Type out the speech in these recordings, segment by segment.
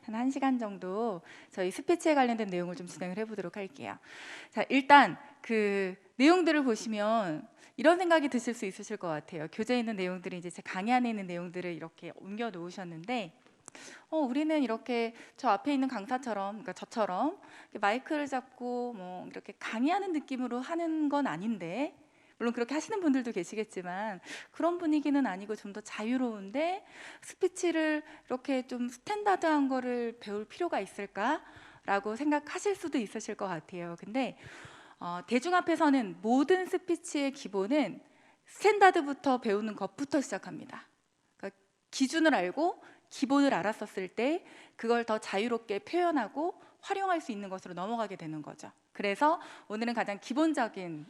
한 1시간 정도 저희 스피치에 관련된 내용을 좀 진행을 해보도록 할게요. 자, 일단 그 내용들을 보시면 이런 생각이 드실 수 있으실 것 같아요. 교재에 있는 내용들이 이제 제 강의 안에 있는 내용들을 이렇게 옮겨 놓으셨는데, 우리는 이렇게 저 앞에 있는 강사처럼, 그러니까 저처럼 마이크를 잡고 뭐 이렇게 강의하는 느낌으로 하는 건 아닌데, 물론 그렇게 하시는 분들도 계시겠지만 그런 분위기는 아니고 좀 더 자유로운데 스피치를 이렇게 좀 스탠다드한 거를 배울 필요가 있을까라고 생각하실 수도 있으실 것 같아요. 근데 대중 앞에서는 모든 스피치의 기본은 스탠다드부터 배우는 것부터 시작합니다. 그러니까 기준을 알고 기본을 알았었을 때 그걸 더 자유롭게 표현하고 활용할 수 있는 것으로 넘어가게 되는 거죠. 그래서 오늘은 가장 기본적인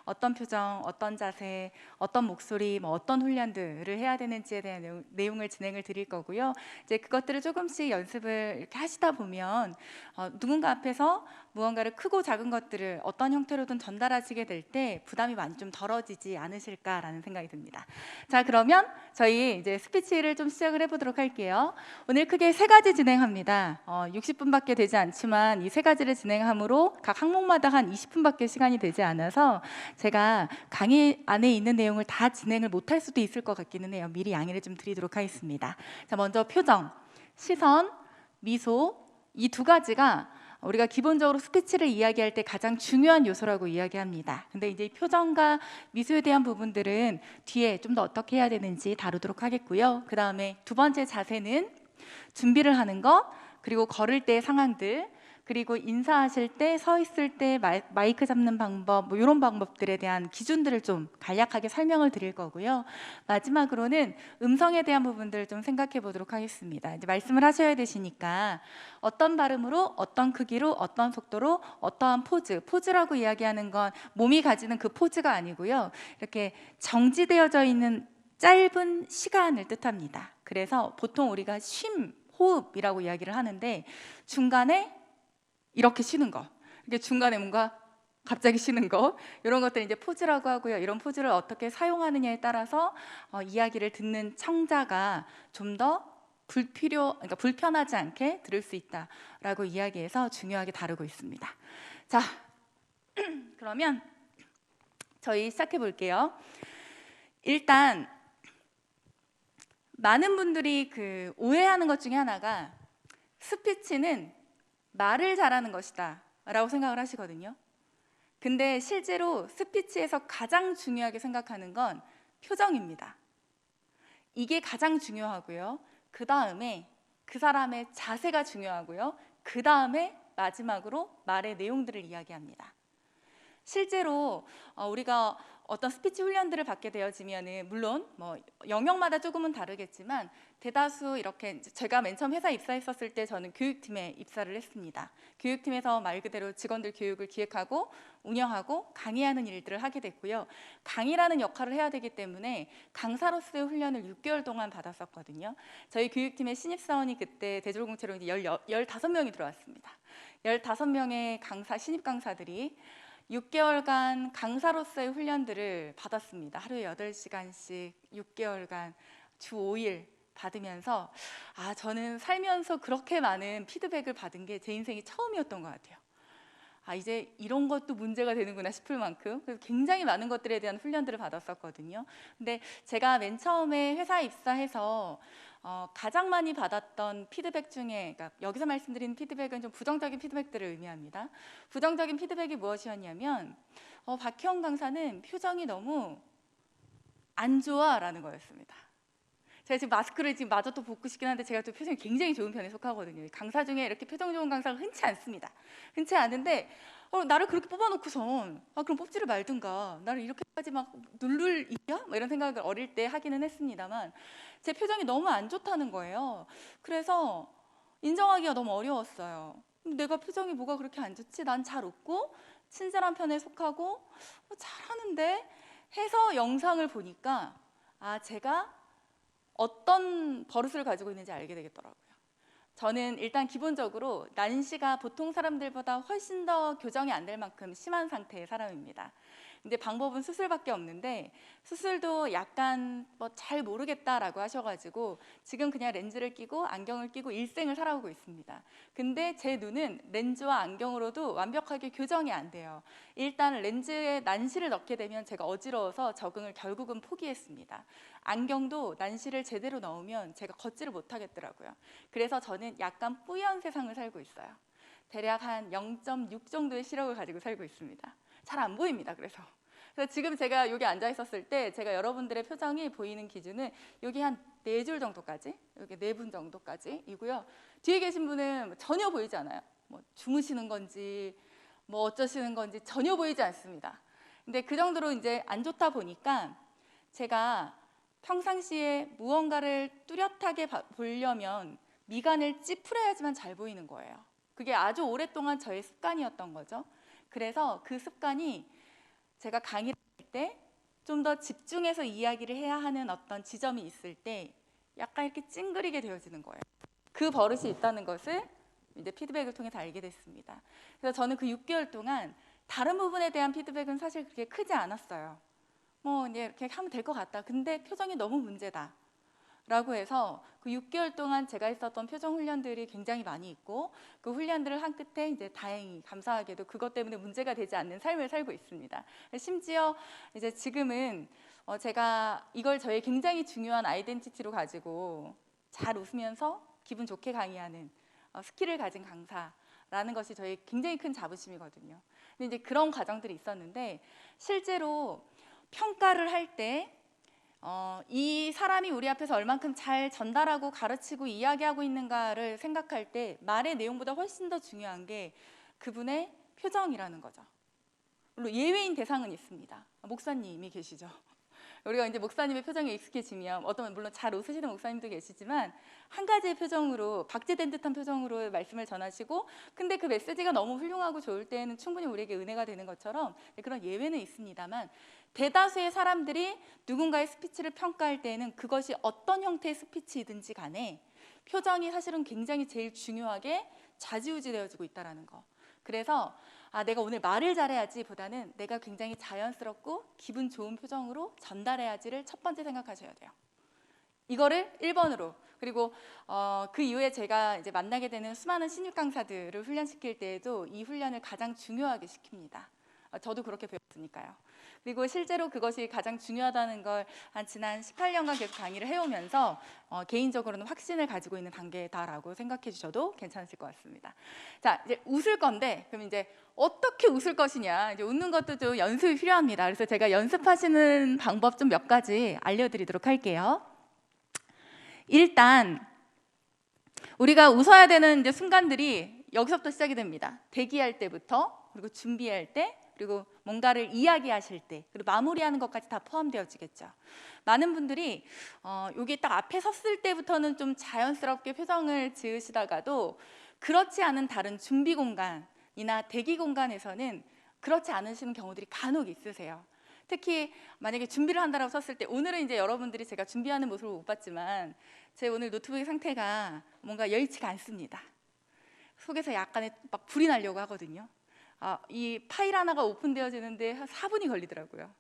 어떤 표정, 어떤 자세, 어떤 목소리, 뭐 어떤 훈련들을 해야 되는지에 대한 내용을 진행을 드릴 거고요. 이제 그것들을 조금씩 연습을 이렇게 하시다 보면 누군가 앞에서 무언가를 크고 작은 것들을 어떤 형태로든 전달하시게 될 때 부담이 많이 좀 덜어지지 않으실까라는 생각이 듭니다. 자, 그러면 저희 이제 스피치를 좀 시작을 해보도록 할게요. 오늘 크게 3가지 진행합니다. 60분밖에 되지 않지만 이 3가지를 진행함으로 각 항목마다 한 20분밖에 시간이 되지 않아서 제가 강의 안에 있는 내용을 다 진행을 못할 수도 있을 것 같기는 해요. 미리 양해를 좀 드리도록 하겠습니다. 자, 먼저 표정, 시선, 미소, 이 2가지가 우리가 기본적으로 스피치를 이야기할 때 가장 중요한 요소라고 이야기합니다. 근데 이제 표정과 미소에 대한 부분들은 뒤에 좀 더 어떻게 해야 되는지 다루도록 하겠고요. 그 다음에 2번째 자세는 준비를 하는 것, 그리고 걸을 때의 상황들, 그리고 인사하실 때, 서 있을 때 마이크 잡는 방법, 뭐 이런 방법들에 대한 기준들을 좀 간략하게 설명을 드릴 거고요. 마지막으로는 음성에 대한 부분들을 좀 생각해 보도록 하겠습니다. 이제 말씀을 하셔야 되시니까 어떤 발음으로, 어떤 크기로, 어떤 속도로, 어떠한 포즈라고 이야기하는 건 몸이 가지는 그 포즈가 아니고요. 이렇게 정지되어져 있는 짧은 시간을 뜻합니다. 그래서 보통 우리가 호흡이라고 이야기를 하는데 중간에 이렇게 쉬는 거, 이게 중간에 뭔가 갑자기 쉬는 거, 이런 것들 이제 포즈라고 하고요. 이런 포즈를 어떻게 사용하느냐에 따라서 이야기를 듣는 청자가 좀 더 그러니까 불편하지 않게 들을 수 있다라고 이야기해서 중요하게 다루고 있습니다. 자, 그러면 저희 시작해 볼게요. 일단 많은 분들이 오해하는 것 중에 하나가 스피치는 말을 잘하는 것이다 라고 생각을 하시거든요. 근데 실제로 스피치에서 가장 중요하게 생각하는 건 표정입니다. 이게 가장 중요하고요. 그 다음에 그 사람의 자세가 중요하고요. 그 다음에 마지막으로 말의 내용들을 이야기합니다. 실제로 우리가 어떤 스피치 훈련들을 받게 되어지면은 물론 뭐 영역마다 조금은 다르겠지만 대다수 이렇게 제가 맨 처음 회사 입사했었을 때 저는 교육팀에 입사를 했습니다. 교육팀에서 말 그대로 직원들 교육을 기획하고 운영하고 강의하는 일들을 하게 됐고요. 강의라는 역할을 해야 되기 때문에 강사로서의 훈련을 6개월 동안 받았었거든요. 저희 교육팀의 신입사원이 그때 대졸공채로 이제 15명이 들어왔습니다. 15명의 신입 강사들이 6개월간 강사로서의 훈련들을 받았습니다. 하루에 8시간씩 6개월간 주 5일 받으면서 저는 살면서 그렇게 많은 피드백을 받은 게 제 인생이 처음이었던 것 같아요. 이제 이런 것도 문제가 되는구나 싶을 만큼 그래서 굉장히 많은 것들에 대한 훈련들을 받았었거든요. 근데 제가 맨 처음에 회사 입사해서 가장 많이 받았던 피드백 중에, 그러니까 여기서 말씀드리는 피드백은 좀 부정적인 피드백들을 의미합니다. 부정적인 피드백이 무엇이었냐면 박희영 강사는 표정이 너무 안 좋아 라는 거였습니다. 제가 지금 마스크를 지금 마저 또 벗고 싶긴 한데 제가 또 표정이 굉장히 좋은 편에 속하거든요. 강사 중에 이렇게 표정 좋은 강사가 흔치 않습니다. 흔치 않은데 나를 그렇게 뽑아놓고선 그럼 뽑지를 말든가, 나를 이렇게까지 막 누를 일이야? 이런 생각을 어릴 때 하기는 했습니다만 제 표정이 너무 안 좋다는 거예요. 그래서 인정하기가 너무 어려웠어요. 내가 표정이 뭐가 그렇게 안 좋지? 난 잘 웃고 친절한 편에 속하고 잘하는데 해서 영상을 보니까 제가 어떤 버릇을 가지고 있는지 알게 되겠더라고요. 저는 일단 기본적으로 난시가 보통 사람들보다 훨씬 더 교정이 안 될 만큼 심한 상태의 사람입니다. 이제 방법은 수술밖에 없는데 수술도 약간 뭐 잘 모르겠다라고 하셔가지고 지금 그냥 렌즈를 끼고 안경을 끼고 일생을 살아오고 있습니다. 근데 제 눈은 렌즈와 안경으로도 완벽하게 교정이 안 돼요. 일단 렌즈에 난시를 넣게 되면 제가 어지러워서 적응을 결국은 포기했습니다. 안경도 난시를 제대로 넣으면 제가 걷지를 못하겠더라고요. 그래서 저는 약간 뿌연 세상을 살고 있어요. 대략 한 0.6 정도의 시력을 가지고 살고 있습니다. 잘 안 보입니다. 그래서 지금 제가 여기 앉아 있었을 때 제가 여러분들의 표정이 보이는 기준은 여기 한 4줄 정도까지, 여기 4분 정도까지이고요. 뒤에 계신 분은 전혀 보이지 않아요. 뭐 주무시는 건지 뭐 어쩌시는 건지 전혀 보이지 않습니다. 근데 그 정도로 이제 안 좋다 보니까 제가 평상시에 무언가를 뚜렷하게 보려면 미간을 찌푸려야지만 잘 보이는 거예요. 그게 아주 오랫동안 저의 습관이었던 거죠. 그래서 그 습관이 제가 강의를 할 때 좀 더 집중해서 이야기를 해야 하는 어떤 지점이 있을 때 약간 이렇게 찡그리게 되어지는 거예요. 그 버릇이 있다는 것을 이제 피드백을 통해서 알게 됐습니다. 그래서 저는 그 6개월 동안 다른 부분에 대한 피드백은 사실 그렇게 크지 않았어요. 뭐 이제 이렇게 하면 될 것 같다. 근데 표정이 너무 문제다. 라고 해서 그 6개월 동안 제가 했었던 표정 훈련들이 굉장히 많이 있고 그 훈련들을 한 끝에 이제 다행히 감사하게도 그것 때문에 문제가 되지 않는 삶을 살고 있습니다. 심지어 이제 지금은 제가 이걸 저의 굉장히 중요한 아이덴티티로 가지고 잘 웃으면서 기분 좋게 강의하는 스킬을 가진 강사라는 것이 저의 굉장히 큰 자부심이거든요. 근데 이제 그런 과정들이 있었는데 실제로 평가를 할때 이 사람이 우리 앞에서 얼만큼 잘 전달하고 가르치고 이야기하고 있는가를 생각할 때 말의 내용보다 훨씬 더 중요한 게 그분의 표정이라는 거죠. 물론 예외인 대상은 있습니다. 목사님이 계시죠. 우리가 이제 목사님의 표정에 익숙해지면 물론 잘 웃으시는 목사님도 계시지만 한 가지의 표정으로 박제된 듯한 표정으로 말씀을 전하시고 근데 그 메시지가 너무 훌륭하고 좋을 때에는 충분히 우리에게 은혜가 되는 것처럼 그런 예외는 있습니다만 대다수의 사람들이 누군가의 스피치를 평가할 때에는 그것이 어떤 형태의 스피치이든지 간에 표정이 사실은 굉장히 제일 중요하게 좌지우지되어지고 있다는 거. 그래서 내가 오늘 말을 잘해야지 보다는 내가 굉장히 자연스럽고 기분 좋은 표정으로 전달해야지를 첫 번째 생각하셔야 돼요. 이거를 1번으로 그리고 그 이후에 제가 이제 만나게 되는 수많은 신입 강사들을 훈련시킬 때에도 이 훈련을 가장 중요하게 시킵니다. 저도 그렇게 배웠으니까요. 그리고 실제로 그것이 가장 중요하다는 걸 한 지난 18년간 계속 강의를 해오면서 개인적으로는 확신을 가지고 있는 단계다라고 생각해 주셔도 괜찮으실 것 같습니다. 자, 이제 웃을 건데 그럼 이제 어떻게 웃을 것이냐, 이제 웃는 것도 좀 연습이 필요합니다. 그래서 제가 연습하시는 방법 좀 몇 가지 알려드리도록 할게요. 일단 우리가 웃어야 되는 이제 순간들이 여기서부터 시작이 됩니다. 대기할 때부터, 그리고 준비할 때, 그리고 뭔가를 이야기하실 때, 그리고 마무리하는 것까지 다 포함되어지겠죠. 많은 분들이 여기 딱 앞에 섰을 때부터는 좀 자연스럽게 표정을 지으시다가도 그렇지 않은 다른 준비 공간이나 대기 공간에서는 그렇지 않으시는 경우들이 간혹 있으세요. 특히 만약에 준비를 한다고 섰을 때, 오늘은 이제 여러분들이 제가 준비하는 모습을 못 봤지만 제 오늘 노트북의 상태가 뭔가 여의치가 않습니다. 속에서 약간의 막 불이 나려고 하거든요. 이 파일 하나가 오픈되어지는데 한 4분이 걸리더라고요.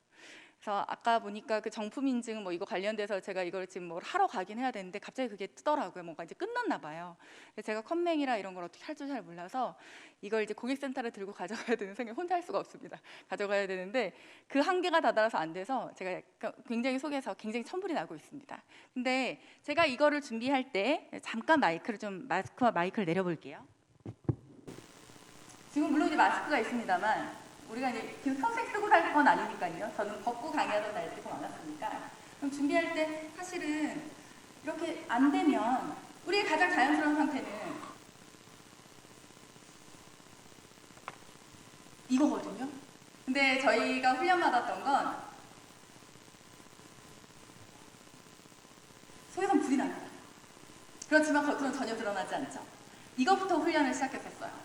그래서 아까 보니까 그 정품 인증 뭐 이거 관련돼서 제가 이걸 지금 뭘 하러 가긴 해야 되는데 갑자기 그게 뜨더라고요. 뭔가 이제 끝났나 봐요. 제가 컴맹이라 이런 걸 어떻게 할 줄 잘 몰라서 이걸 이제 고객센터를 들고 가져가야 되는 생각, 혼자 할 수가 없습니다. 가져가야 되는데 그 한계가 다다라서 안 돼서 제가 굉장히 속에서 굉장히 천불이 나고 있습니다. 근데 제가 이거를 준비할 때 잠깐 마스크와 마이크를 내려볼게요. 지금 물론 이제 마스크가 있습니다만 우리가 이제 평생 쓰고 살 건 아니니까요. 저는 벗고 강의하던 날들이 많았으니까. 그럼 준비할 때 사실은 이렇게 안 되면 우리의 가장 자연스러운 상태는 이거거든요. 근데 저희가 훈련 받았던 건 속에선 불이 납니다. 그렇지만 겉으로는 전혀 드러나지 않죠. 이것부터 훈련을 시작했었어요.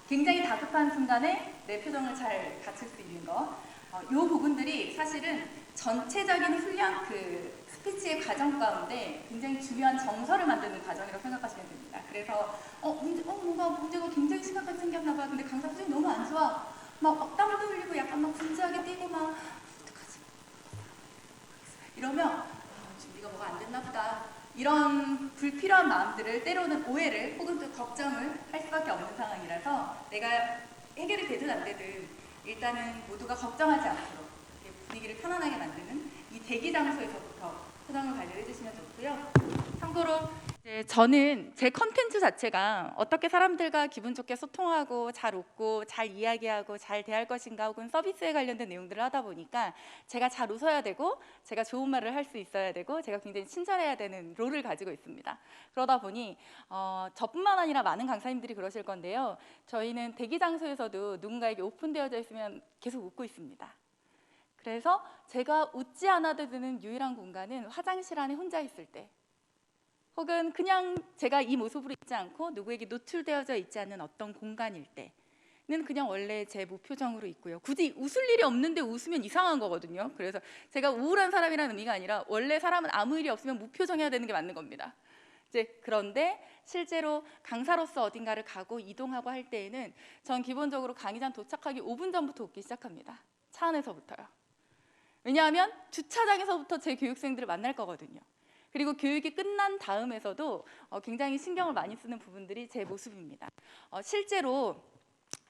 굉장히 다급한 순간에 내 표정을 잘 갖출 수 있는 것, 이 부분들이 사실은 전체적인 훈련, 그 스피치의 과정 가운데 굉장히 중요한 정서를 만드는 과정이라고 생각하시면 됩니다. 뭔가 문제가 굉장히 심각하게 생겼나 봐. 근데 강사 표정이 너무 안 좋아. 막 땀도 흘리고 약간 막 분주하게 뛰고 막 어떡하지? 이러면 준비가 뭐가 안 됐나 보다. 이런 불필요한 마음들을 때로는 오해를 혹은 또 걱정을 할 수밖에 없는 상황이라서 내가 해결이 되든 안 되든 일단은 모두가 걱정하지 않도록 분위기를 편안하게 만드는 이 대기 장소에서부터 표정을 관리해 주시면 좋고요. 참고로 저는 제 컨텐츠 자체가 어떻게 사람들과 기분 좋게 소통하고 잘 웃고 잘 이야기하고 잘 대할 것인가 혹은 서비스에 관련된 내용들을 하다 보니까 제가 잘 웃어야 되고 제가 좋은 말을 할 수 있어야 되고 제가 굉장히 친절해야 되는 롤을 가지고 있습니다. 그러다 보니 저뿐만 아니라 많은 강사님들이 그러실 건데요. 저희는 대기 장소에서도 누군가에게 오픈되어져 있으면 계속 웃고 있습니다. 그래서 제가 웃지 않아도 되는 유일한 공간은 화장실 안에 혼자 있을 때 혹은 그냥 제가 이 모습으로 있지 않고 누구에게 노출되어져 있지 않는 어떤 공간일 때는 그냥 원래 제 무표정으로 있고요. 굳이 웃을 일이 없는데 웃으면 이상한 거거든요. 그래서 제가 우울한 사람이라는 의미가 아니라 원래 사람은 아무 일이 없으면 무표정해야 되는 게 맞는 겁니다. 그런데 실제로 강사로서 어딘가를 가고 이동하고 할 때에는 전 기본적으로 강의장 도착하기 5분 전부터 웃기 시작합니다. 차 안에서부터요. 왜냐하면 주차장에서부터 제 교육생들을 만날 거거든요. 그리고 교육이 끝난 다음에서도 굉장히 신경을 많이 쓰는 부분들이 제 모습입니다. 실제로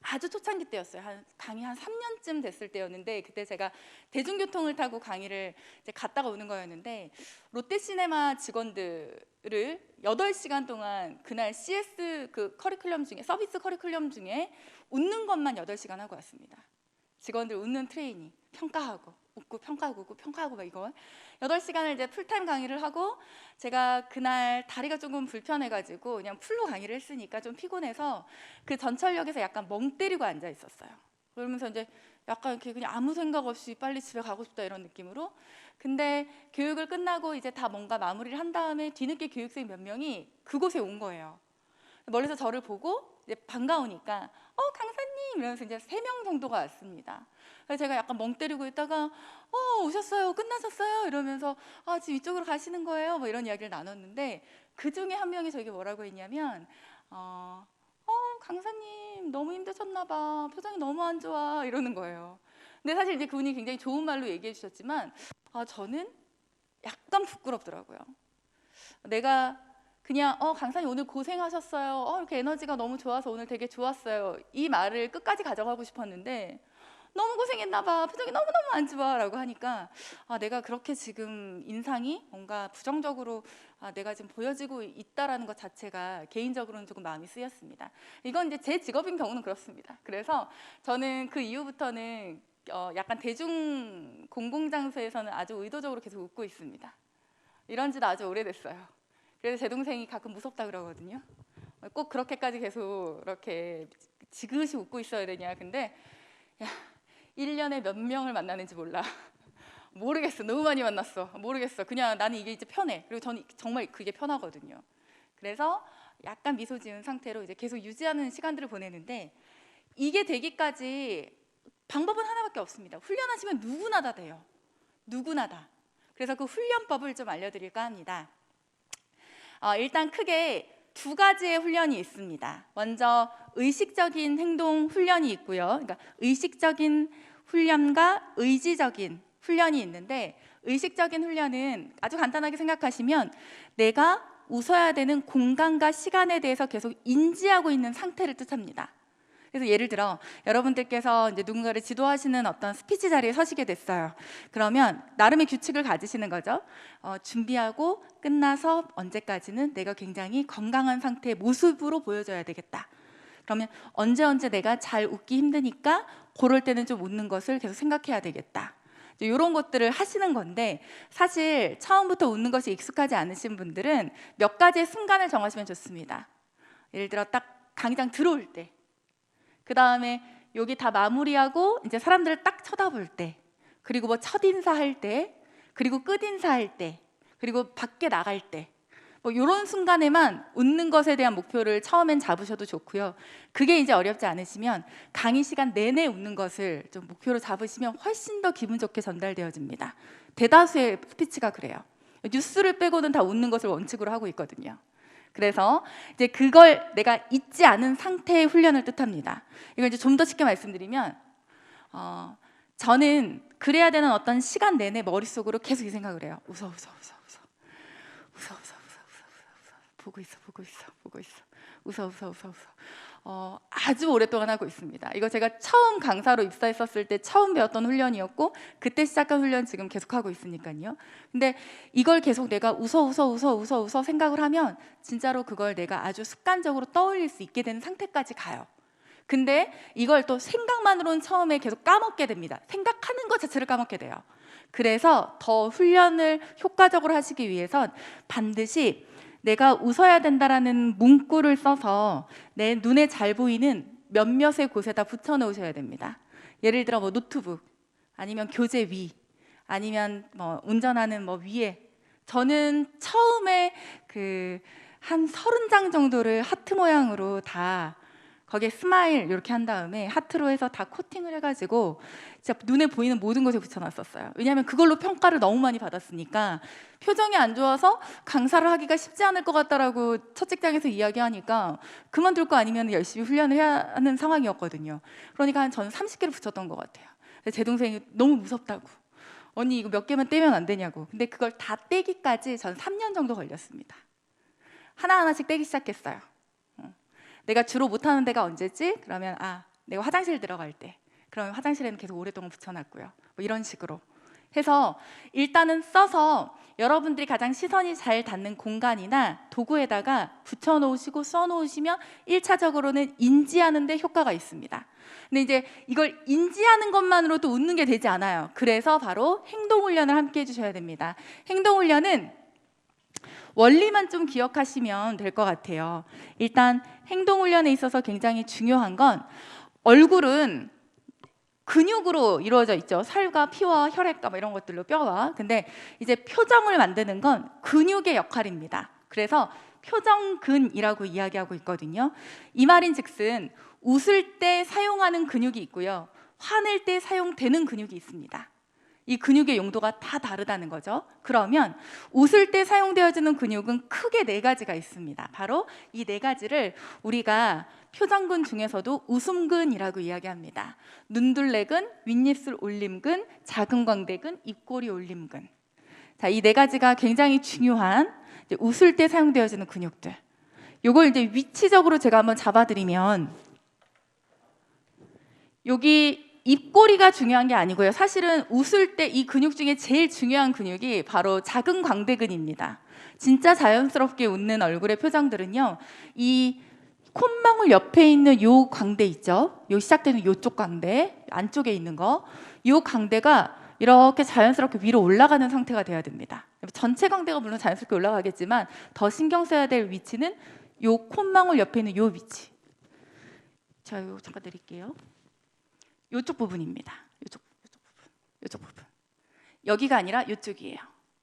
아주 초창기 때였어요. 강의 한 3년쯤 됐을 때였는데 그때 제가 대중교통을 타고 강의를 이제 갔다가 오는 거였는데 롯데시네마 직원들을 8시간 동안 그날 CS 그 커리큘럼 중에 서비스 커리큘럼 중에 웃는 것만 8시간 하고 왔습니다. 직원들 웃는 트레이닝 평가하고 웃고 평가하고 평가하고 막 이거 8시간을 이제 풀타임 강의를 하고 제가 그날 다리가 조금 불편해가지고 그냥 풀로 강의를 했으니까 좀 피곤해서 그 전철역에서 약간 멍 때리고 앉아 있었어요. 그러면서 이제 약간 이렇게 그냥 아무 생각 없이 빨리 집에 가고 싶다 이런 느낌으로. 근데 교육을 끝나고 이제 다 뭔가 마무리를 한 다음에 뒤늦게 교육생 몇 명이 그곳에 온 거예요. 멀리서 저를 보고 이제 반가우니까 강사님 이러면서 이제 3명 정도가 왔습니다. 그래서 제가 약간 멍 때리고 있다가 오셨어요 끝나셨어요 이러면서 지금 이쪽으로 가시는 거예요 뭐 이런 이야기를 나눴는데 그 중에 한 명이 저에게 뭐라고 했냐면 강사님 너무 힘드셨나 봐 표정이 너무 안 좋아 이러는 거예요. 근데 사실 이제 그분이 굉장히 좋은 말로 얘기해 주셨지만 저는 약간 부끄럽더라고요. 내가 그냥 강사님 오늘 고생하셨어요. 이렇게 에너지가 너무 좋아서 오늘 되게 좋았어요. 이 말을 끝까지 가져가고 싶었는데 너무 고생했나 봐. 표정이 너무너무 안 좋아 라고 하니까 내가 그렇게 지금 인상이 뭔가 부정적으로 내가 지금 보여지고 있다라는 것 자체가 개인적으로는 조금 마음이 쓰였습니다. 이건 이제 제 직업인 경우는 그렇습니다. 그래서 저는 그 이후부터는 약간 대중 공공장소에서는 아주 의도적으로 계속 웃고 있습니다. 이런 지도 아주 오래됐어요. 그래서 제 동생이 가끔 무섭다 그러거든요. 꼭 그렇게까지 계속 이렇게 지그시 웃고 있어야 되냐. 근데 1년에 몇 명을 만나는지 몰라. 모르겠어. 너무 많이 만났어. 모르겠어. 그냥 나는 이게 이제 편해. 그리고 저는 정말 그게 편하거든요. 그래서 약간 미소 지은 상태로 이제 계속 유지하는 시간들을 보내는데 이게 되기까지 방법은 하나밖에 없습니다. 훈련하시면 누구나 다 돼요. 누구나 다. 그래서 그 훈련법을 좀 알려드릴까 합니다. 일단 크게 2가지의 훈련이 있습니다. 먼저 의식적인 행동 훈련이 있고요. 그러니까 의식적인 훈련과 의지적인 훈련이 있는데 의식적인 훈련은 아주 간단하게 생각하시면 내가 웃어야 되는 공간과 시간에 대해서 계속 인지하고 있는 상태를 뜻합니다. 그래서 예를 들어 여러분들께서 이제 누군가를 지도하시는 어떤 스피치 자리에 서시게 됐어요. 그러면 나름의 규칙을 가지시는 거죠. 준비하고 끝나서 언제까지는 내가 굉장히 건강한 상태의 모습으로 보여줘야 되겠다. 그러면 언제 내가 잘 웃기 힘드니까 그럴 때는 좀 웃는 것을 계속 생각해야 되겠다. 이런 것들을 하시는 건데 사실 처음부터 웃는 것이 익숙하지 않으신 분들은 몇 가지의 순간을 정하시면 좋습니다. 예를 들어 딱 강의장 들어올 때, 그 다음에 여기 다 마무리하고 이제 사람들을 딱 쳐다볼 때, 그리고 뭐 첫인사할 때, 그리고 끝인사할 때, 그리고 밖에 나갈 때, 뭐 이런 순간에만 웃는 것에 대한 목표를 처음엔 잡으셔도 좋고요. 그게 이제 어렵지 않으시면 강의 시간 내내 웃는 것을 좀 목표로 잡으시면 훨씬 더 기분 좋게 전달되어집니다. 대다수의 스피치가 그래요. 뉴스를 빼고는 다 웃는 것을 원칙으로 하고 있거든요. 그래서 이제 그걸 내가 잊지 않은 상태의 훈련을 뜻합니다. 이걸 이제 좀 더 쉽게 말씀드리면 저는 그래야 되는 어떤 시간 내내 머릿속으로 계속 이 생각을 해요. 웃어, 웃어, 웃어, 웃어, 웃어, 웃어, 웃어, 웃어, 웃어, 보고 있어, 보고 있어, 보고 있어, 웃어, 웃어, 웃어, 웃어. 아주 오랫동안 하고 있습니다. 이거 제가 처음 강사로 입사했었을 때 처음 배웠던 훈련이었고, 그때 시작한 훈련 지금 계속 하고 있으니까요. 근데 이걸 계속 내가 웃어, 웃어, 웃어, 웃어, 웃어 생각을 하면 진짜로 그걸 내가 아주 습관적으로 떠올릴 수 있게 되는 상태까지 가요. 근데 이걸 또 생각만으로는 처음에 계속 까먹게 됩니다. 생각하는 것 자체를 까먹게 돼요. 그래서 더 훈련을 효과적으로 하시기 위해선 반드시 내가 웃어야 된다라는 문구를 써서 내 눈에 잘 보이는 몇몇의 곳에다 붙여 놓으셔야 됩니다. 예를 들어 뭐 노트북, 아니면 교재 위, 아니면 뭐 운전하는 뭐 위에. 저는 처음에 그 한 30장 정도를 하트 모양으로 다 거기에 스마일 이렇게 한 다음에 하트로 해서 다 코팅을 해가지고 진짜 눈에 보이는 모든 곳에 붙여놨었어요. 왜냐하면 그걸로 평가를 너무 많이 받았으니까 표정이 안 좋아서 강사를 하기가 쉽지 않을 것 같다라고 첫 직장에서 이야기하니까 그만둘 거 아니면 열심히 훈련을 해야 하는 상황이었거든요. 그러니까 저는 30개를 붙였던 것 같아요. 제 동생이 너무 무섭다고, 언니 이거 몇 개만 떼면 안 되냐고. 근데 그걸 다 떼기까지 저는 3년 정도 걸렸습니다. 하나하나씩 떼기 시작했어요. 내가 주로 못하는 데가 언제지? 그러면 내가 화장실 들어갈 때. 그러면 화장실에는 계속 오랫동안 붙여놨고요. 뭐 이런 식으로 해서 일단은 써서 여러분들이 가장 시선이 잘 닿는 공간이나 도구에다가 붙여놓으시고 써놓으시면 1차적으로는 인지하는 데 효과가 있습니다. 근데 이제 이걸 인지하는 것만으로도 웃는 게 되지 않아요. 그래서 바로 행동훈련을 함께 해주셔야 됩니다. 행동훈련은 원리만 좀 기억하시면 될 것 같아요. 일단 행동훈련에 있어서 굉장히 중요한 건 얼굴은 근육으로 이루어져 있죠. 살과 피와 혈액과 뭐 이런 것들로, 뼈와. 근데 이제 표정을 만드는 건 근육의 역할입니다. 그래서 표정근이라고 이야기하고 있거든요. 이 말인즉슨 웃을 때 사용하는 근육이 있고요, 화낼 때 사용되는 근육이 있습니다. 이 근육의 용도가 다 다르다는 거죠. 그러면 웃을 때 사용되어지는 근육은 크게 4가지가 있습니다. 바로 이 4가지를 우리가 표정근 중에서도 웃음근이라고 이야기합니다. 눈둘레근, 윗입술 올림근, 작은 광대근, 입꼬리 올림근. 자, 이 4가지가 굉장히 중요한 이제 웃을 때 사용되어지는 근육들. 요걸 이제 위치적으로 제가 한번 잡아드리면, 여기 입꼬리가 중요한 게 아니고요. 사실은 웃을 때 이 근육 중에 제일 중요한 근육이 바로 작은 광대근입니다. 진짜 자연스럽게 웃는 얼굴의 표정들은요, 이 콧망울 옆에 있는 요 광대 있죠? 요 시작되는 요쪽 광대, 안쪽에 있는 거, 요 광대가 이렇게 자연스럽게 위로 올라가는 상태가 돼야 됩니다. 전체 광대가 물론 자연스럽게 올라가겠지만 더 신경 써야 될 위치는 요 콧망울 옆에 있는 요 위치. 자, 요 잠깐 드릴게요. 이쪽 부분입니다. 이쪽 부분. 여기가 아니라 이쪽이에요.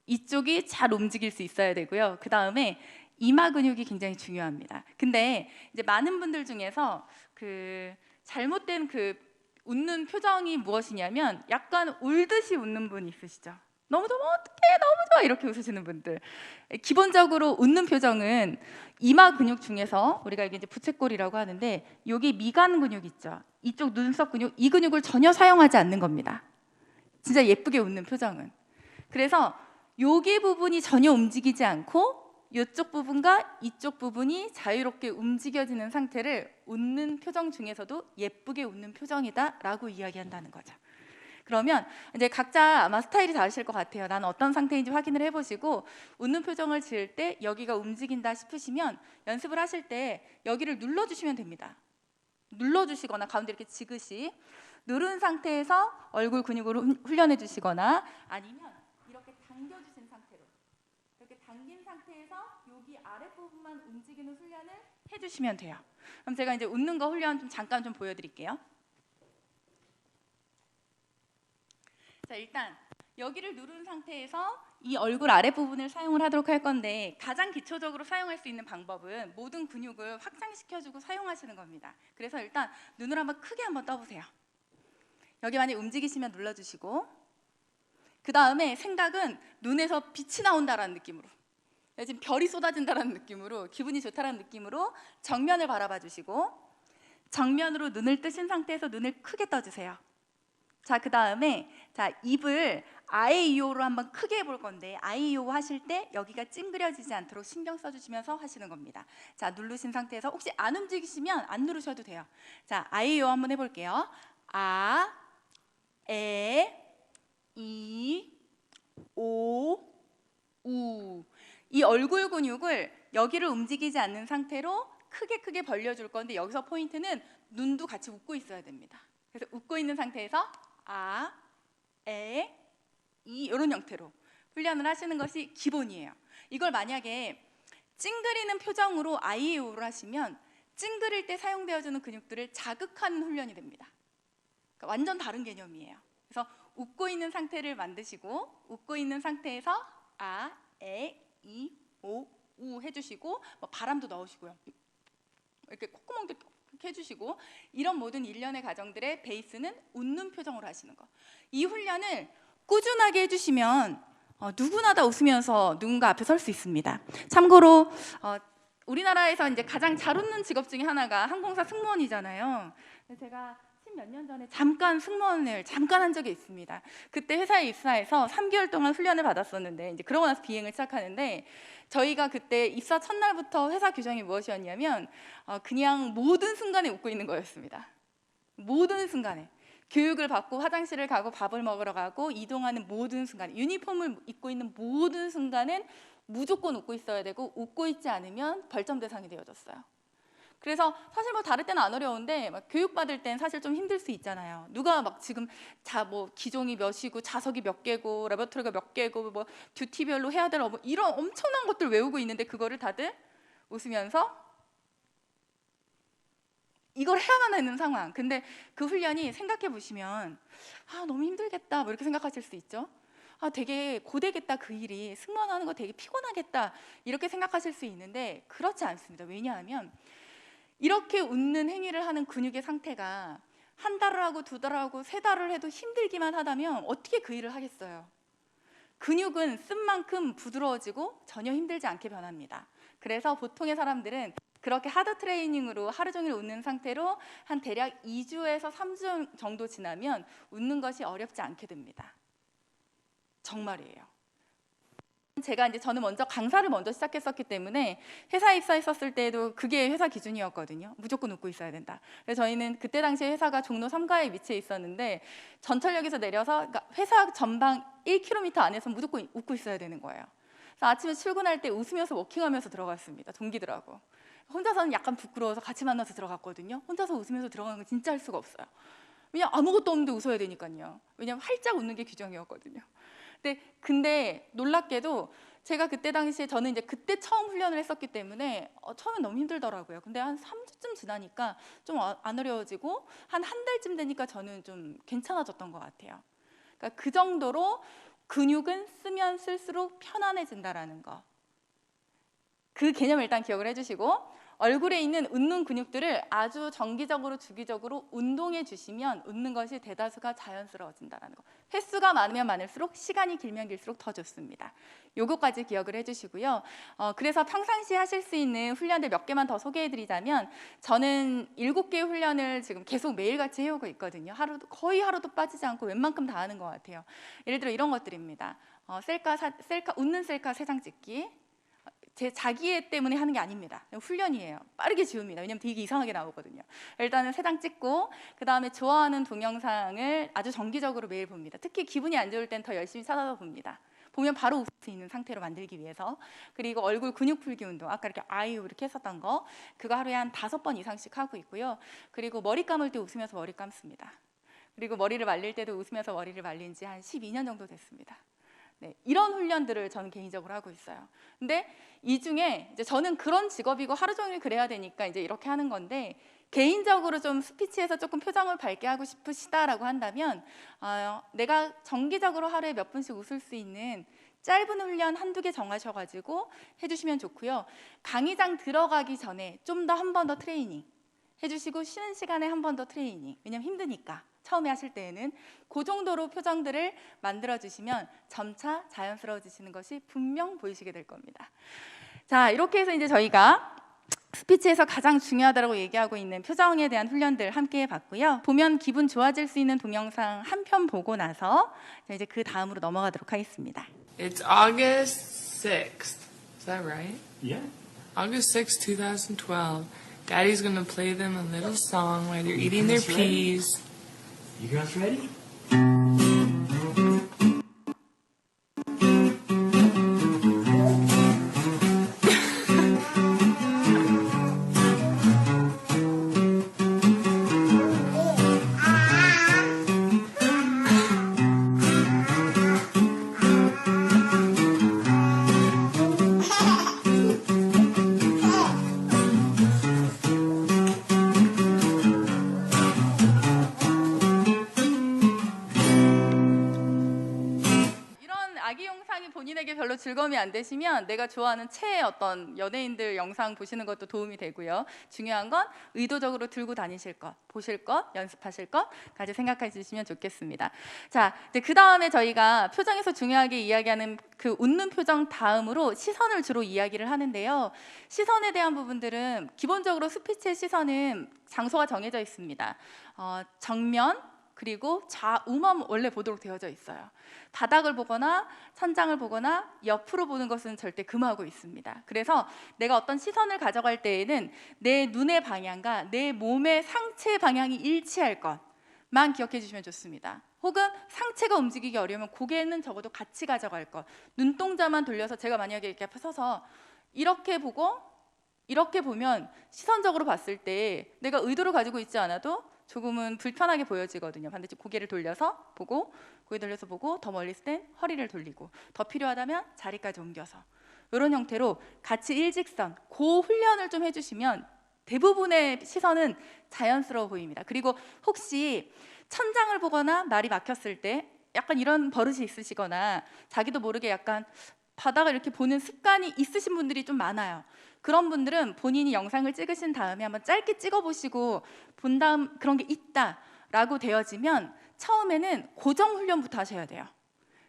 이쪽이 잘 움직일 수 있어야 되고요. 그 다음에 이마 근육이 굉장히 중요합니다. 근데 이제 많은 분들 중에서 그 잘못된 그 웃는 표정이 무엇이냐면 약간 울듯이 웃는 분 있으시죠? 너무 좋아, 어떡해, 너무 좋아, 이렇게 웃으시는 분들. 기본적으로 웃는 표정은 이마 근육 중에서 우리가 이게 이제 부채꼴이라고 하는데, 여기 미간 근육 있죠? 이쪽 눈썹 근육, 이 근육을 전혀 사용하지 않는 겁니다. 진짜 예쁘게 웃는 표정은. 그래서 여기 부분이 전혀 움직이지 않고 이쪽 부분과 이쪽 부분이 자유롭게 움직여지는 상태를 웃는 표정 중에서도 예쁘게 웃는 표정이다라고 이야기한다는 거죠. 그러면 이제 각자 아마 스타일이 다르실 것 같아요. 나는 어떤 상태인지 확인을 해보시고, 웃는 표정을 지을 때 여기가 움직인다 싶으시면 연습을 하실 때 여기를 눌러주시면 됩니다. 눌러주시거나 가운데 이렇게 지그시 누른 상태에서 얼굴 근육을 훈련해 주시거나, 아니면 이렇게 당겨주신 상태로, 이렇게 당긴 상태에서 여기 아랫부분만 움직이는 훈련을 해주시면 돼요. 그럼 제가 이제 웃는 거 훈련 좀 잠깐 좀 보여드릴게요. 자, 일단 여기를 누른 상태에서 이 얼굴 아랫부분을 사용을 하도록 할 건데, 가장 기초적으로 사용할 수 있는 방법은 모든 근육을 확장시켜주고 사용하시는 겁니다. 그래서 일단 눈을 한번 크게 한번 떠보세요. 여기 만약 움직이시면 눌러주시고, 그 다음에 생각은 눈에서 빛이 나온다라는 느낌으로, 지금 별이 쏟아진다라는 느낌으로, 기분이 좋다라는 느낌으로 정면을 바라봐 주시고, 정면으로 눈을 뜨신 상태에서 눈을 크게 떠주세요. 자, 그 다음에 자, 입을 아에이오로 한번 크게 해볼 건데, 아에이오 하실 때 여기가 찡그려지지 않도록 신경 써주시면서 하시는 겁니다. 자, 누르신 상태에서 혹시 안 움직이시면 안 누르셔도 돼요. 자, 아에이오 한번 해볼게요. 아, 에, 이, 오, 우. 이 얼굴 근육을 여기를 움직이지 않는 상태로 크게 벌려줄 건데, 여기서 포인트는 눈도 같이 웃고 있어야 됩니다. 그래서 웃고 있는 상태에서 아, 에, 이 이런 형태로 훈련을 하시는 것이 기본이에요. 이걸 만약에 찡그리는 표정으로 아이에오를 하시면 찡그릴 때 사용되어주는 근육들을 자극하는 훈련이 됩니다. 그러니까 완전 다른 개념이에요. 그래서 웃고 있는 상태를 만드시고, 웃고 있는 상태에서 아, 에, 이, 오, 우 해주시고, 뭐 바람도 넣으시고요. 이렇게 콧구멍도 이렇게 해주시고, 이런 모든 일련의 과정들의 베이스는 웃는 표정으로 하시는 거. 이 훈련을 꾸준하게 해주시면 누구나 다 웃으면서 누군가 앞에 설 수 있습니다. 참고로 우리나라에서 이제 가장 잘 웃는 직업 중에 하나가 항공사 승무원이잖아요. 제가 몇 년 전에 승무원을 잠깐 한 적이 있습니다. 그때 회사에 입사해서 3개월 동안 훈련을 받았었는데, 이제 그러고 나서 비행을 시작하는데, 저희가 그때 입사 첫날부터 회사 규정이 무엇이었냐면 그냥 모든 순간에 웃고 있는 거였습니다. 모든 순간에. 교육을 받고 화장실을 가고 밥을 먹으러 가고 이동하는 모든 순간, 유니폼을 입고 있는 모든 순간은 무조건 웃고 있어야 되고, 웃고 있지 않으면 벌점 대상이 되어졌어요. 그래서 사실 뭐 다를 때는 안 어려운데, 막 교육 받을 땐 사실 좀 힘들 수 있잖아요. 누가 막 지금 뭐 기종이 몇이고 자석이 몇 개고 레버토리가 몇 개고 뭐 듀티별로 해야 될 뭐 이런 엄청난 것들 외우고 있는데, 그거를 다들 웃으면서 이걸 해야만 하는 상황. 근데 그 훈련이 생각해 보시면 너무 힘들겠다 뭐 이렇게 생각하실 수 있죠. 되게 고되겠다, 그 일이 승무원 하는 거 되게 피곤하겠다 이렇게 생각하실 수 있는데, 그렇지 않습니다. 왜냐하면 이렇게 웃는 행위를 하는 근육의 상태가 한 달을 하고 두 달을 하고 세 달을 해도 힘들기만 하다면 어떻게 그 일을 하겠어요. 근육은 쓴 만큼 부드러워지고 전혀 힘들지 않게 변합니다. 그래서 보통의 사람들은 그렇게 하드 트레이닝으로 하루 종일 웃는 상태로 한 대략 2주에서 3주 정도 지나면 웃는 것이 어렵지 않게 됩니다. 정말이에요. 저는 먼저 강사를 시작했었기 때문에 회사에 입사했었을 때도 그게 회사 기준이었거든요. 무조건 웃고 있어야 된다. 그래서 저희는 그때 당시에 회사가 종로 3가에 위치해 있었는데, 전철역에서 내려서 그러니까 회사 전방 1km 안에서 무조건 웃고 있어야 되는 거예요. 그래서 아침에 출근할 때 웃으면서 워킹하면서 들어갔습니다. 동기들하고. 혼자서는 약간 부끄러워서 같이 만나서 들어갔거든요. 혼자서 웃으면서 들어가는 건 진짜 할 수가 없어요. 왜냐면 아무것도 없는데 웃어야 되니까요. 왜냐면 활짝 웃는 게 규정이었거든요. 근데 놀랍게도 제가 그때 당시에, 저는 이제 그때 처음 훈련을 했었기 때문에 처음엔 너무 힘들더라고요. 근데 한 3주쯤 지나니까 좀 안 어려워지고, 한 달쯤 되니까 저는 좀 괜찮아졌던 것 같아요. 그러니까 그 정도로 근육은 쓰면 쓸수록 편안해진다라는 거, 그 개념을 일단 기억을 해주시고, 얼굴에 있는 웃는 근육들을 아주 정기적으로 주기적으로 운동해 주시면 웃는 것이 대다수가 자연스러워진다는 거. 횟수가 많으면 많을수록, 시간이 길면 길수록 더 좋습니다. 요거까지 기억을 해주시고요. 그래서 평상시에 하실 수 있는 훈련들 몇 개만 더 소개해드리자면, 저는 7개의 훈련을 지금 계속 매일같이 해오고 있거든요. 거의 하루도 빠지지 않고 웬만큼 다 하는 것 같아요. 예를 들어 이런 것들입니다. 웃는 셀카 3장 찍기. 제 자기애 때문에 하는 게 아닙니다. 훈련이에요. 빠르게 지웁니다. 왜냐면 되게 이상하게 나오거든요. 일단은 3장 찍고, 그 다음에 좋아하는 동영상을 아주 정기적으로 매일 봅니다. 특히 기분이 안 좋을 땐 더 열심히 찾아서 봅니다. 보면 바로 웃을 수 있는 상태로 만들기 위해서. 그리고 얼굴 근육 풀기 운동, 아까 이렇게 아이유 이렇게 했었던 거, 그거 하루에 한 5번 이상씩 하고 있고요. 그리고 머리 감을 때 웃으면서 머리 감습니다. 그리고 머리를 말릴 때도 웃으면서 머리를 말린 지 한 12년 정도 됐습니다. 네, 이런 훈련들을 저는 개인적으로 하고 있어요. 근데 이 중에 이제 저는 그런 직업이고 하루 종일 그래야 되니까 이제 이렇게 하는 건데, 개인적으로 좀 스피치에서 조금 표정을 밝게 하고 싶으시다라고 한다면 내가 정기적으로 하루에 몇 분씩 웃을 수 있는 짧은 훈련 1-2개 정하셔가지고 해주시면 좋고요. 강의장 들어가기 전에 좀 더 한 번 더 트레이닝 해주시고, 쉬는 시간에 한 번 더 트레이닝, 왜냐면 힘드니까 처음에 하실 때에는 그 정도로 표정들을 만들어주시면 점차 자연스러워지시는 것이 분명 보이시게 될 겁니다. 자, 이렇게 해서 이제 저희가 스피치에서 가장 중요하다고 얘기하고 있는 표정에 대한 훈련들 함께 해봤고요. 보면 기분 좋아질 수 있는 동영상 한 편 보고 나서 이제 그 다음으로 넘어가도록 하겠습니다. It's August 6th. Is that right? Yeah. August 6th, 2012. Daddy's gonna play them a little song while they're eating their That's right. peas. You girls ready? 아기 영상이 본인에게 별로 즐거움이 안 되시면 내가 좋아하는 최애 어떤 연예인들 영상 보시는 것도 도움이 되고요. 중요한 건 의도적으로 들고 다니실 것, 보실 것, 연습하실 것까지 생각해 주시면 좋겠습니다. 자, 이제 그 다음에 저희가 표정에서 중요하게 이야기하는 그 웃는 표정 다음으로 시선을 주로 이야기를 하는데요. 시선에 대한 부분들은 기본적으로 스피치의 시선은 장소가 정해져 있습니다. 정면, 그리고 좌우만 원래 보도록 되어져 있어요. 바닥을 보거나 천장을 보거나 옆으로 보는 것은 절대 금하고 있습니다. 그래서 내가 어떤 시선을 가져갈 때에는 내 눈의 방향과 내 몸의 상체 방향이 일치할 것만 기억해 주시면 좋습니다. 혹은 상체가 움직이기 어려우면 고개는 적어도 같이 가져갈 것. 눈동자만 돌려서 제가 만약에 이렇게 앞에 서서 이렇게 보고 이렇게 보면 시선적으로 봤을 때 내가 의도를 가지고 있지 않아도 조금은 불편하게 보여지거든요. 반드시 고개를 돌려서 보고, 고개 돌려서 보고, 더 멀리 있을 땐 허리를 돌리고, 더 필요하다면 자리까지 옮겨서 이런 형태로 같이 일직선, 그 훈련을 좀 해주시면 대부분의 시선은 자연스러워 보입니다. 그리고 혹시 천장을 보거나 말이 막혔을 때 약간 이런 버릇이 있으시거나 자기도 모르게 약간 바닥을 이렇게 보는 습관이 있으신 분들이 좀 많아요. 그런 분들은 본인이 영상을 찍으신 다음에 한번 짧게 찍어보시고 본 다음 그런 게 있다라고 되어지면 처음에는 고정 훈련부터 하셔야 돼요.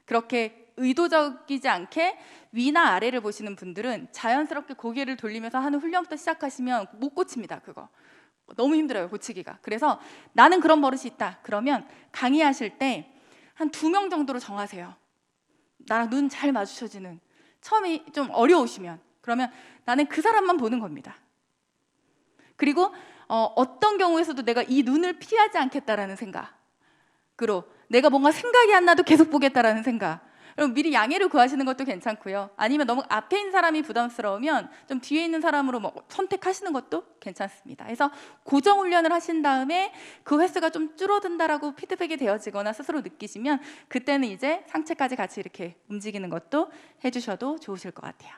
그렇게 의도적이지 않게 위나 아래를 보시는 분들은 자연스럽게 고개를 돌리면서 하는 훈련부터 시작하시면 못 고칩니다. 그거 너무 힘들어요, 고치기가. 그래서 나는 그런 버릇이 있다. 그러면 강의하실 때 한 2명 정도로 정하세요. 나랑 눈 잘 마주쳐지는, 처음에 좀 어려우시면 그러면 나는 그 사람만 보는 겁니다. 그리고 어떤 경우에서도 내가 이 눈을 피하지 않겠다라는 생각으로 내가 뭔가 생각이 안 나도 계속 보겠다라는 생각. 그럼 미리 양해를 구하시는 것도 괜찮고요. 아니면 너무 앞에 있는 사람이 부담스러우면 좀 뒤에 있는 사람으로 뭐 선택하시는 것도 괜찮습니다. 그래서 고정 훈련을 하신 다음에 그 횟수가 좀 줄어든다라고 피드백이 되어지거나 스스로 느끼시면 그때는 이제 상체까지 같이 이렇게 움직이는 것도 해주셔도 좋으실 것 같아요.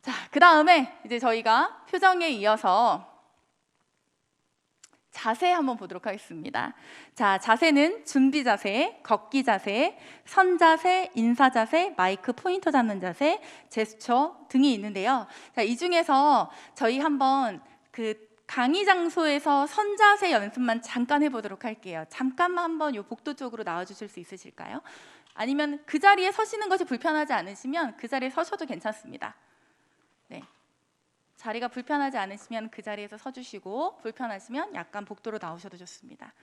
자, 그 다음에 이제 저희가 표정에 이어서 자세 한번 보도록 하겠습니다. 자, 자세는 준비 자세, 걷기 자세, 선 자세, 인사 자세, 마이크 포인터 잡는 자세, 제스처 등이 있는데요. 자, 이 중에서 저희 한번 그 강의 장소에서 선 자세 연습만 잠깐 해보도록 할게요. 잠깐만 한번 요 복도 쪽으로 나와주실 수 있으실까요? 아니면 그 자리에 서시는 것이 불편하지 않으시면 그 자리에 서셔도 괜찮습니다. 네. 자리가 불편하지 않으시면 그 자리에서 서주시고 불편하시면 약간 복도로 나오셔도 좋습니다.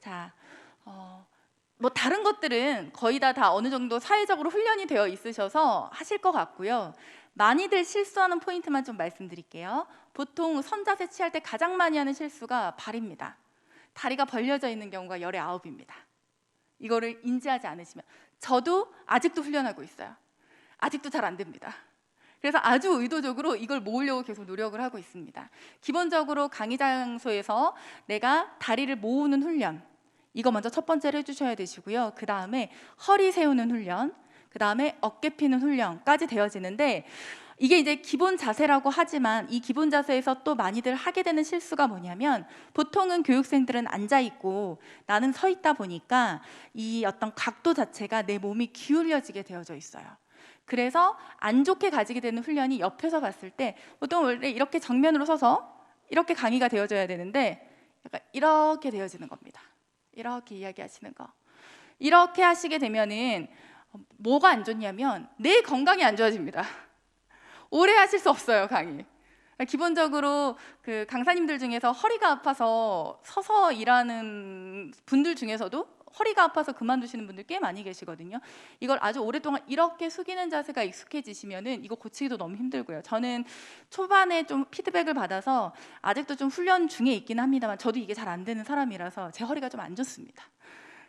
자, 뭐 다른 것들은 거의 다 어느 정도 사회적으로 훈련이 되어 있으셔서 하실 것 같고요. 많이들 실수하는 포인트만 좀 말씀드릴게요. 보통 선자세 취할 때 가장 많이 하는 실수가 발입니다. 다리가 벌려져 있는 경우가 열의 9입니다. 이거를 인지하지 않으시면 저도 아직도 훈련하고 있어요. 아직도 잘 안 됩니다. 그래서 아주 의도적으로 이걸 모으려고 계속 노력을 하고 있습니다. 기본적으로 강의 장소에서 내가 다리를 모으는 훈련, 이거 먼저 첫 번째로 해주셔야 되시고요. 그 다음에 허리 세우는 훈련, 그 다음에 어깨 피는 훈련까지 되어지는데 이게 이제 기본 자세라고 하지만 이 기본 자세에서 또 많이들 하게 되는 실수가 뭐냐면 보통은 교육생들은 앉아 있고 나는 서 있다 보니까 이 어떤 각도 자체가 내 몸이 기울여지게 되어져 있어요. 그래서 안 좋게 가지게 되는 훈련이 옆에서 봤을 때 보통 원래 이렇게 정면으로 서서 이렇게 강의가 되어져야 되는데 약간 이렇게 되어지는 겁니다. 이렇게 이야기하시는 거. 이렇게 하시게 되면은 뭐가 안 좋냐면 내 건강이 안 좋아집니다. 오래 하실 수 없어요, 강의. 기본적으로 그 강사님들 중에서 허리가 아파서 서서 일하는 분들 중에서도 허리가 아파서 그만두시는 분들 꽤 많이 계시거든요. 이걸 아주 오랫동안 이렇게 숙이는 자세가 익숙해지시면은 이거 고치기도 너무 힘들고요. 저는 초반에 좀 피드백을 받아서 아직도 좀 훈련 중에 있긴 합니다만 저도 이게 잘 안 되는 사람이라서 제 허리가 좀 안 좋습니다.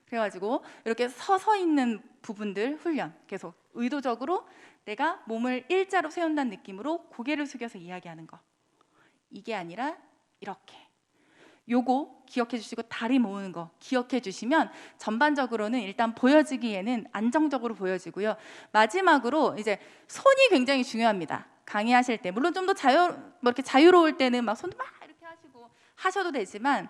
그래가지고 이렇게 서서 있는 부분들 훈련 계속 의도적으로 내가 몸을 일자로 세운다는 느낌으로 고개를 숙여서 이야기하는 거. 이게 아니라 이렇게. 요거 기억해 주시고 다리 모으는 거 기억해 주시면 전반적으로는 일단 보여지기에는 안정적으로 보여지고요. 마지막으로 이제 손이 굉장히 중요합니다. 강의하실 때 물론 좀 더 이렇게 자유로울 때는 막 손도 막 이렇게 하시고 하셔도 되지만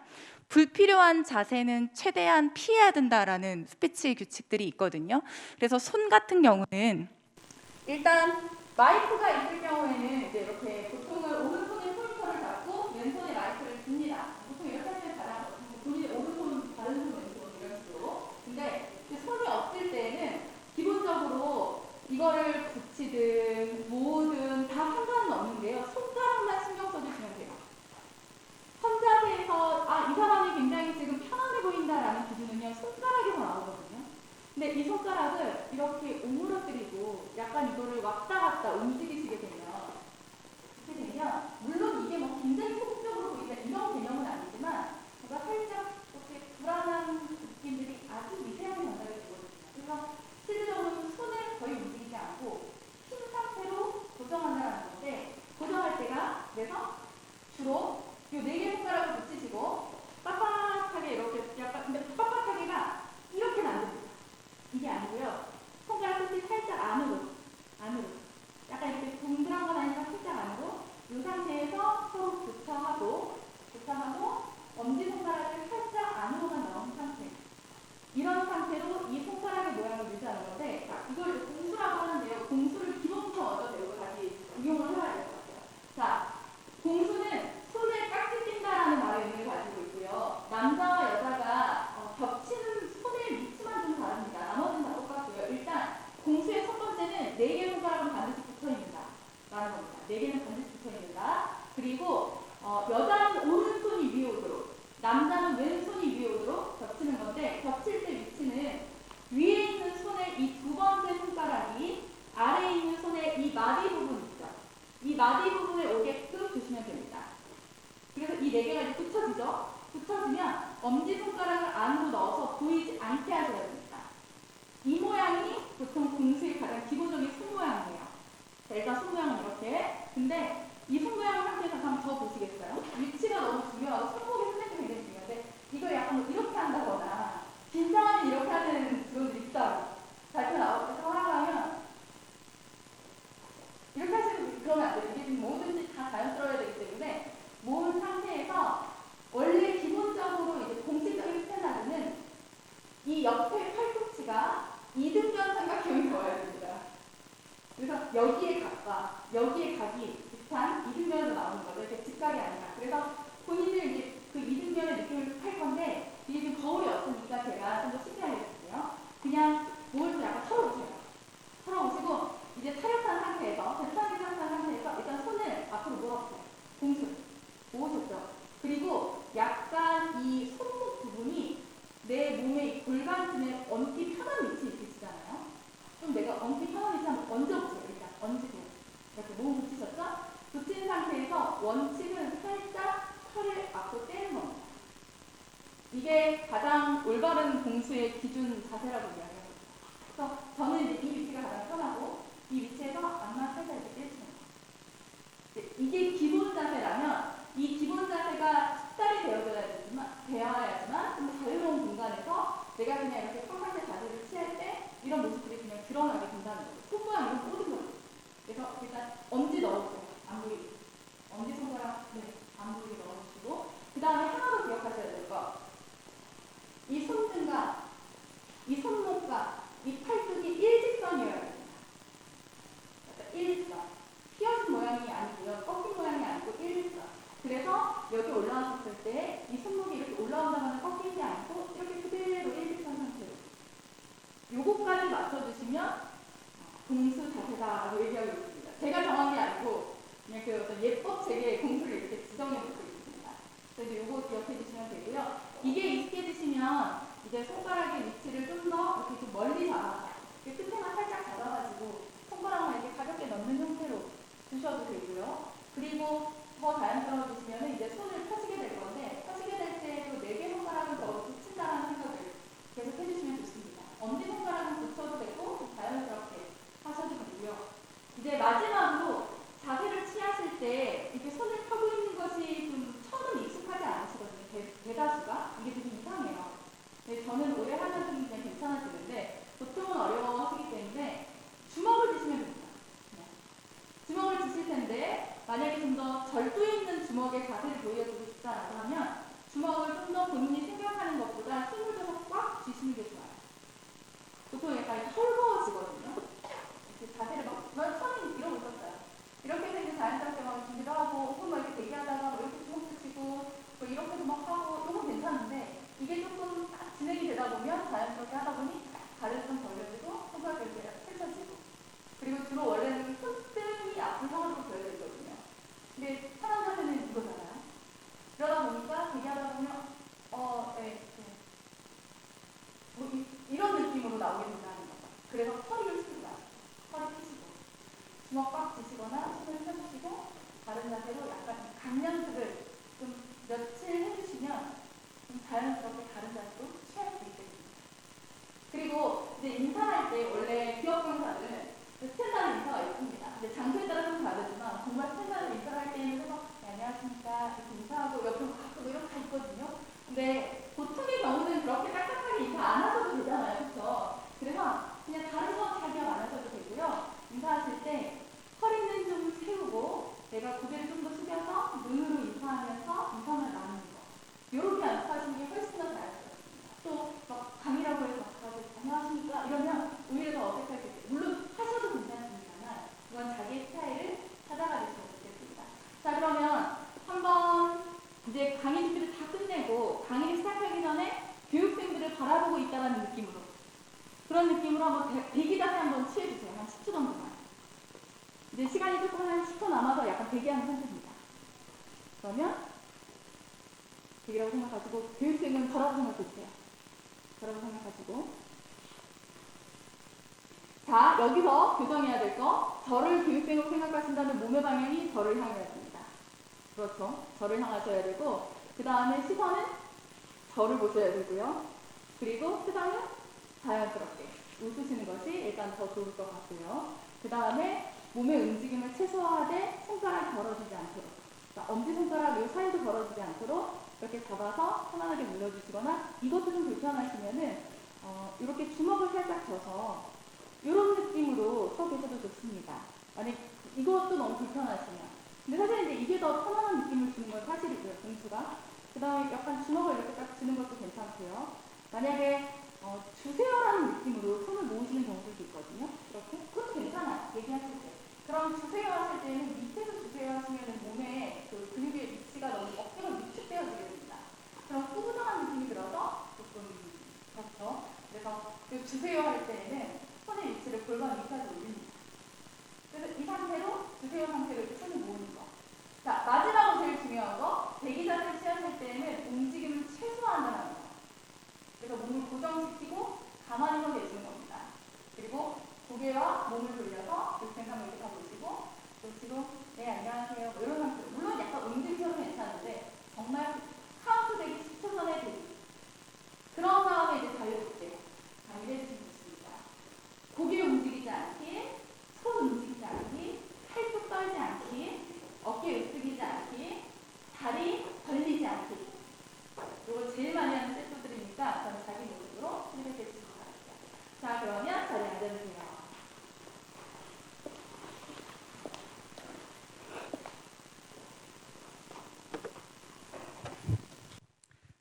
불필요한 자세는 최대한 피해야 된다라는 스피치 규칙들이 있거든요. 그래서 손 같은 경우는 일단 마이크가 있을 경우에는 이제 이렇게 보통은 오른손에 포인터를 잡고 왼손에 마이크를 줍니다. 보통 이렇게 하시면 가장 본인의 오른손, 다른 손, 왼손 이런 식으로. 근데 손이 없을 때는 기본적으로 이거를 붙이든 모으든 다 상관은 없는데요. 손가락만 신경 써주시면 돼요. 선자세에서 이 사람이 굉장히 지금 편안해 보인다라는 기준은요. 손가락에서 나오거든요. 근데 이 손가락을 이렇게 오므러뜨리고 약간 이거를 왔다 갔다 움직이시게 되면 물론 이게 뭐 굉장히 소극적으로 보이는 이런 개념은 아니지만 제가 살짝 이렇게 불안한 느낌들이 아주 미세하게 전달이 되거든요. 그래서 실질적으로 손을 거의 움직이지 않고 핀 상태로 고정한다는 건데 고정할 때가 그래서 주로 이 4개 손가락을 붙이시고 빳빳하게 이렇게 약간 근데 빳빳하게가 이렇게는 안 됩니다. 이게 아니고요. 손가락 끝이 살짝 안으로 약간 이렇게 동그란 건 아니라 살짝 안으로 이 상태에서 서로 교차하고 엄지손가락을 살짝 안으로만 넣은 상태. 이런 상태로 이 손가락의 모양을 유지하는 건데 이걸 공수라고 하는데요. 공수를 기본부터 먼저 배우고 다시 응용을 해봐야 될 것 같아요. 자, 공수는 손에 깍지 낀다라는 말의 의미를 가지고 있고요. 남자와 여자가 겹치는 손의 위치만 좀 다릅니다. 나머지는 다 똑같고요. 일단 공수의 첫 번째는 4개의 손가락은 반드시 붙어있는다 라는 겁니다. 4개는 반드시 붙어있는다. 그리고 여자는 오른손이 위에 오도록 남자는 왼손이 위에 오도록 겹치는 건데 겹칠 때 위치는 위에 있는 손의 이 2번째 손가락이 아래에 있는 손의 이 마디 부분 있죠. 이 마디 부분에 오게끔 두시면 됩니다. 그래서 이 4개가 이제 붙여지죠. 붙여지면 엄지손가락을 안으로 넣어서 보이지 않게 하셔야 됩니다. 이 모양이 보통 공수의 가장 기본적인 손 모양이에요. 자, 일단 손 모양은 이렇게. 근데 이 손 모양 상태에서 한번 더 보시겠어요? 위치가 너무 중요하고 손목의 선택이 굉장히 중요한데 이걸 약간 뭐 이렇게 한다거나 긴장하면 이렇게 하는 그런 있어요. 발표 나올 때 하라고 하면 이렇게 하시면 그러면 안 돼요. 이게 지금 뭐든지 다 자연스러워야 되기 때문에 모은 상태에서 원래 기본적으로 이제 공식적인 스탠다드는 이 옆에 팔꿈치가 이등변 삼각형이 되어야 됩니다. 그래서 여기에 각과 여기에 각이 비슷한 이등변으로 나오는 거죠. 이렇게 직각이 아니라. 그래서 본인들 이제 그 이등변의 느낌을 할 건데 이게 지금 거울이 없으니까 제가 좀 더 쉽게 알려줄게요. 그냥 목을 좀 약간 털어보세요. 털어보시고 이제 타협한 상태에서 배타하게 타협한 상태에서 일단 손을 앞으로 몰아보세요. 공수 모으셨죠? 그리고 약간 이 손목 부분이 내 몸의 골반쯤에 얹기 편한 위치에 있으시잖아요. 좀 내가 얹기 편한 위치 한번 얹어보세요. 일단 얹고 이렇게 몸 붙이셨죠? 붙인 상태에서 원칙은 살짝 털을 앞으로 떼는 겁니다. 이게 가장 올바른 공수의 기준 자세라고 이야기합니다. 그래서 저는 이제 이 위치가 가장 편하고 이 위치에서 앞만 살짝 이렇게 떼시는 거예요. 이게 기본 자세라면 이 기본 자세가 식달이 되어야지만 좀 자유로운 공간에서 내가 그냥 이렇게 평상시 자세를 취할 때 이런 모습들이 그냥 드러나게 된다는 거죠. 손 모양 이런 모든 거죠. 그래서 일단 엄지 넣어주세요. 안 보이게. 엄지손가락 안 보이게 넣어주시고 그 다음에 하나 더 기억하셔야 될 거. 이 손등과 이 손목 제게 공부를 이렇게 지정해 놓고 있습니다. 그래서 이거 기억해 주시면 되고요. 이게 익숙해지시면 이제 손가락의 위치를 좀 더 이렇게 좀 멀리 잡아서 끝에만 살짝 잡아가지고 손가락만 이렇게 가볍게 넣는 형태로 두셔도 되고요. 그리고 더 자연스러워지시면 이제 손을 펴시게 될 건데 펴시게 될 때도 4개 손가락을 더 붙인다는 생각을 계속 해주시면 좋습니다. 엄지손가락은 붙여도 되고 좀 자연스럽게 하셔도 되고요. 이제 마지막으로 자세를 취하실 때 이렇게 손을 펴고 있는 것이 좀 처음은 익숙하지 않으시거든요. 대다수가 이게 되게 이상해요. 근데 저는 오래 하면 좀 그냥 괜찮아지는데 보통은 어려워하시기 때문에 주먹을 쥐시면 됩니다. 주먹을 쥐실 텐데 만약에 좀 더 절도 있는 주먹의 자세를 보여주고 싶다라고 하면 주먹을 좀 더 본인이 생각하는 것보다 힘을 줘서 꽉 쥐시는 게 좋아요. 보통 약간 헐거워지거든요. 이렇게 자세를 막 처음에 이러고 있었어요. 이렇게 해서 이제 자연스럽게 막 준비도 하고 혹은 막 이렇게 대기하다가 뭐 이렇게 주먹 쥐고 뭐 이렇게도 막 하고 이건 괜찮은데 이게 조금 딱 진행이 되다 보면 자연스럽게 하다 보니 다리를 좀 벌려주고 손가락 이렇게 펼쳐지고 그리고 주로 원래는 손등이 앞으로 상으로 벌려져 있거든요. 근데 사람 자세는 이거잖아요. 그러다 보니까 대기하다 보면 뭐 이런 느낌으로 나오게 된다는 거죠. 그래서 허리를 숙이고 허리 펴시고 주먹 꽉 쥐시거나 손을 펴주시고 다른 자세로 약간 강연습을 좀 며칠 해주시면 좀 자연스럽게 다른 자세로 취할 수 있게 됩니다. 그리고 이제 인사할 때 원래 기업 강사들은 스탠다드 인사가 있습니다. 근데 장소에 따라 좀 다르지만 정말 스탠다드 인사를 할 때는 네, 안녕하십니까 이렇게 인사하고 옆으로 가고 이렇게 다 있거든요. 근데 보통의 경우는 그렇게 딱딱하게 인사 안 하셔도 되잖아요. 그렇죠? 그래서 그냥 다른 거 자격 안 하셔도 되고요. 인사하실 때 허리는 좀 세우고 내가 고개를 좀 더 숙여서 눈으로 인사하면서 인사를 나누는 거. 이렇게 안사하시는 게 훨씬 더 자연스럽습니다. 또 막 강의라고 해서 가서 안녕하십니까 이러면 오히려 더 어색할 수 있어요. 물론 하셔도 괜찮습니다만 그건 자기의 스타일을 찾아가주시면 좋겠습니다. 자 그러면 한번 이제 강의 준비를 다 끝내고 강의를 시작하기 전에 교육생들을 바라보고 있다는 느낌으로 그런 느낌으로 한번 대기 자세 한번 취해주세요. 한 10초 정도만. 이제 시간이 조금 한 10초 남아서 약간 대기하는 상태입니다. 그러면 대기라고 생각하시고 교육생은 저라고 생각해주세요. 저라고 생각하시고 자 여기서 교정해야 될 거 저를 교육생으로 생각하신다면 몸의 방향이 저를 향해야 됩니다. 그렇죠. 저를 향하셔야 되고 그 다음에 시선은 저를 보셔야 되고요. 그리고 그 다음에 자연스럽게 웃으시는 것이 일단 더 좋을 것 같고요. 그 다음에 몸의 움직임을 최소화하되 손가락이 벌어지지 않도록 엄지손가락 이 사이도 벌어지지 않도록 이렇게 잡아서 편안하게 눌러주시거나 이것도 좀 불편하시면은 이렇게 주먹을 살짝 져서 이런 느낌으로 서 계셔도 좋습니다. 만약 이것도 너무 불편하시면 근데 사실 이제 이게 더 편안한 느낌을 주는 건 사실이고요. 공수가 그 다음에 약간 주먹을 이렇게 딱 쥐는 것도 괜찮고요. 만약에 주세요라는 느낌으로 손을 모으시는 경우들도 있거든요. 이렇게 그것도 괜찮아요. 얘기하실 때 그럼 주세요 하실 때는 밑에서 주세요 하시면 몸에 그 근육의 위치가 너무 어깨가 위축되어지게 됩니다. 그럼 꾸부정한 느낌이 들어서 조금 그렇죠. 그래서 그 주세요 할 때에는 손의 위치를 골반 밑까지 올립니다. 그래서 이 상태로 주세요 상태로 이렇게 손을 모으는 거. 자 마지막으로 제일 중요한 거 대기 자세를 취하실 때에는 움직임을 최소화한다는 거. 그래서 몸을 고정시키고 가만히 서 계시는 겁니다. 그리고 고개와 몸을 돌려서 이렇게 한번 이렇게 보시고 보시고 네 안녕하세요 뭐 이런 상태로 물론 약간 움직이셔도 괜찮은데 정말 카운트 되기 10초 전에 되기 그런 다음에 이제 자유롭게 강의를 해주시면 좋습니다. 고개 움직이지 않기 손 움직이지 않기 팔뚝 떨지 않기 어깨 으쓱이지 않기 다리 벌리지 않기 이거 제일 많이 하는 세트들이니까 저는 자기 모습으로 피드백 해주시기 바랍니다. 자 그러면 자리에 앉아주세요.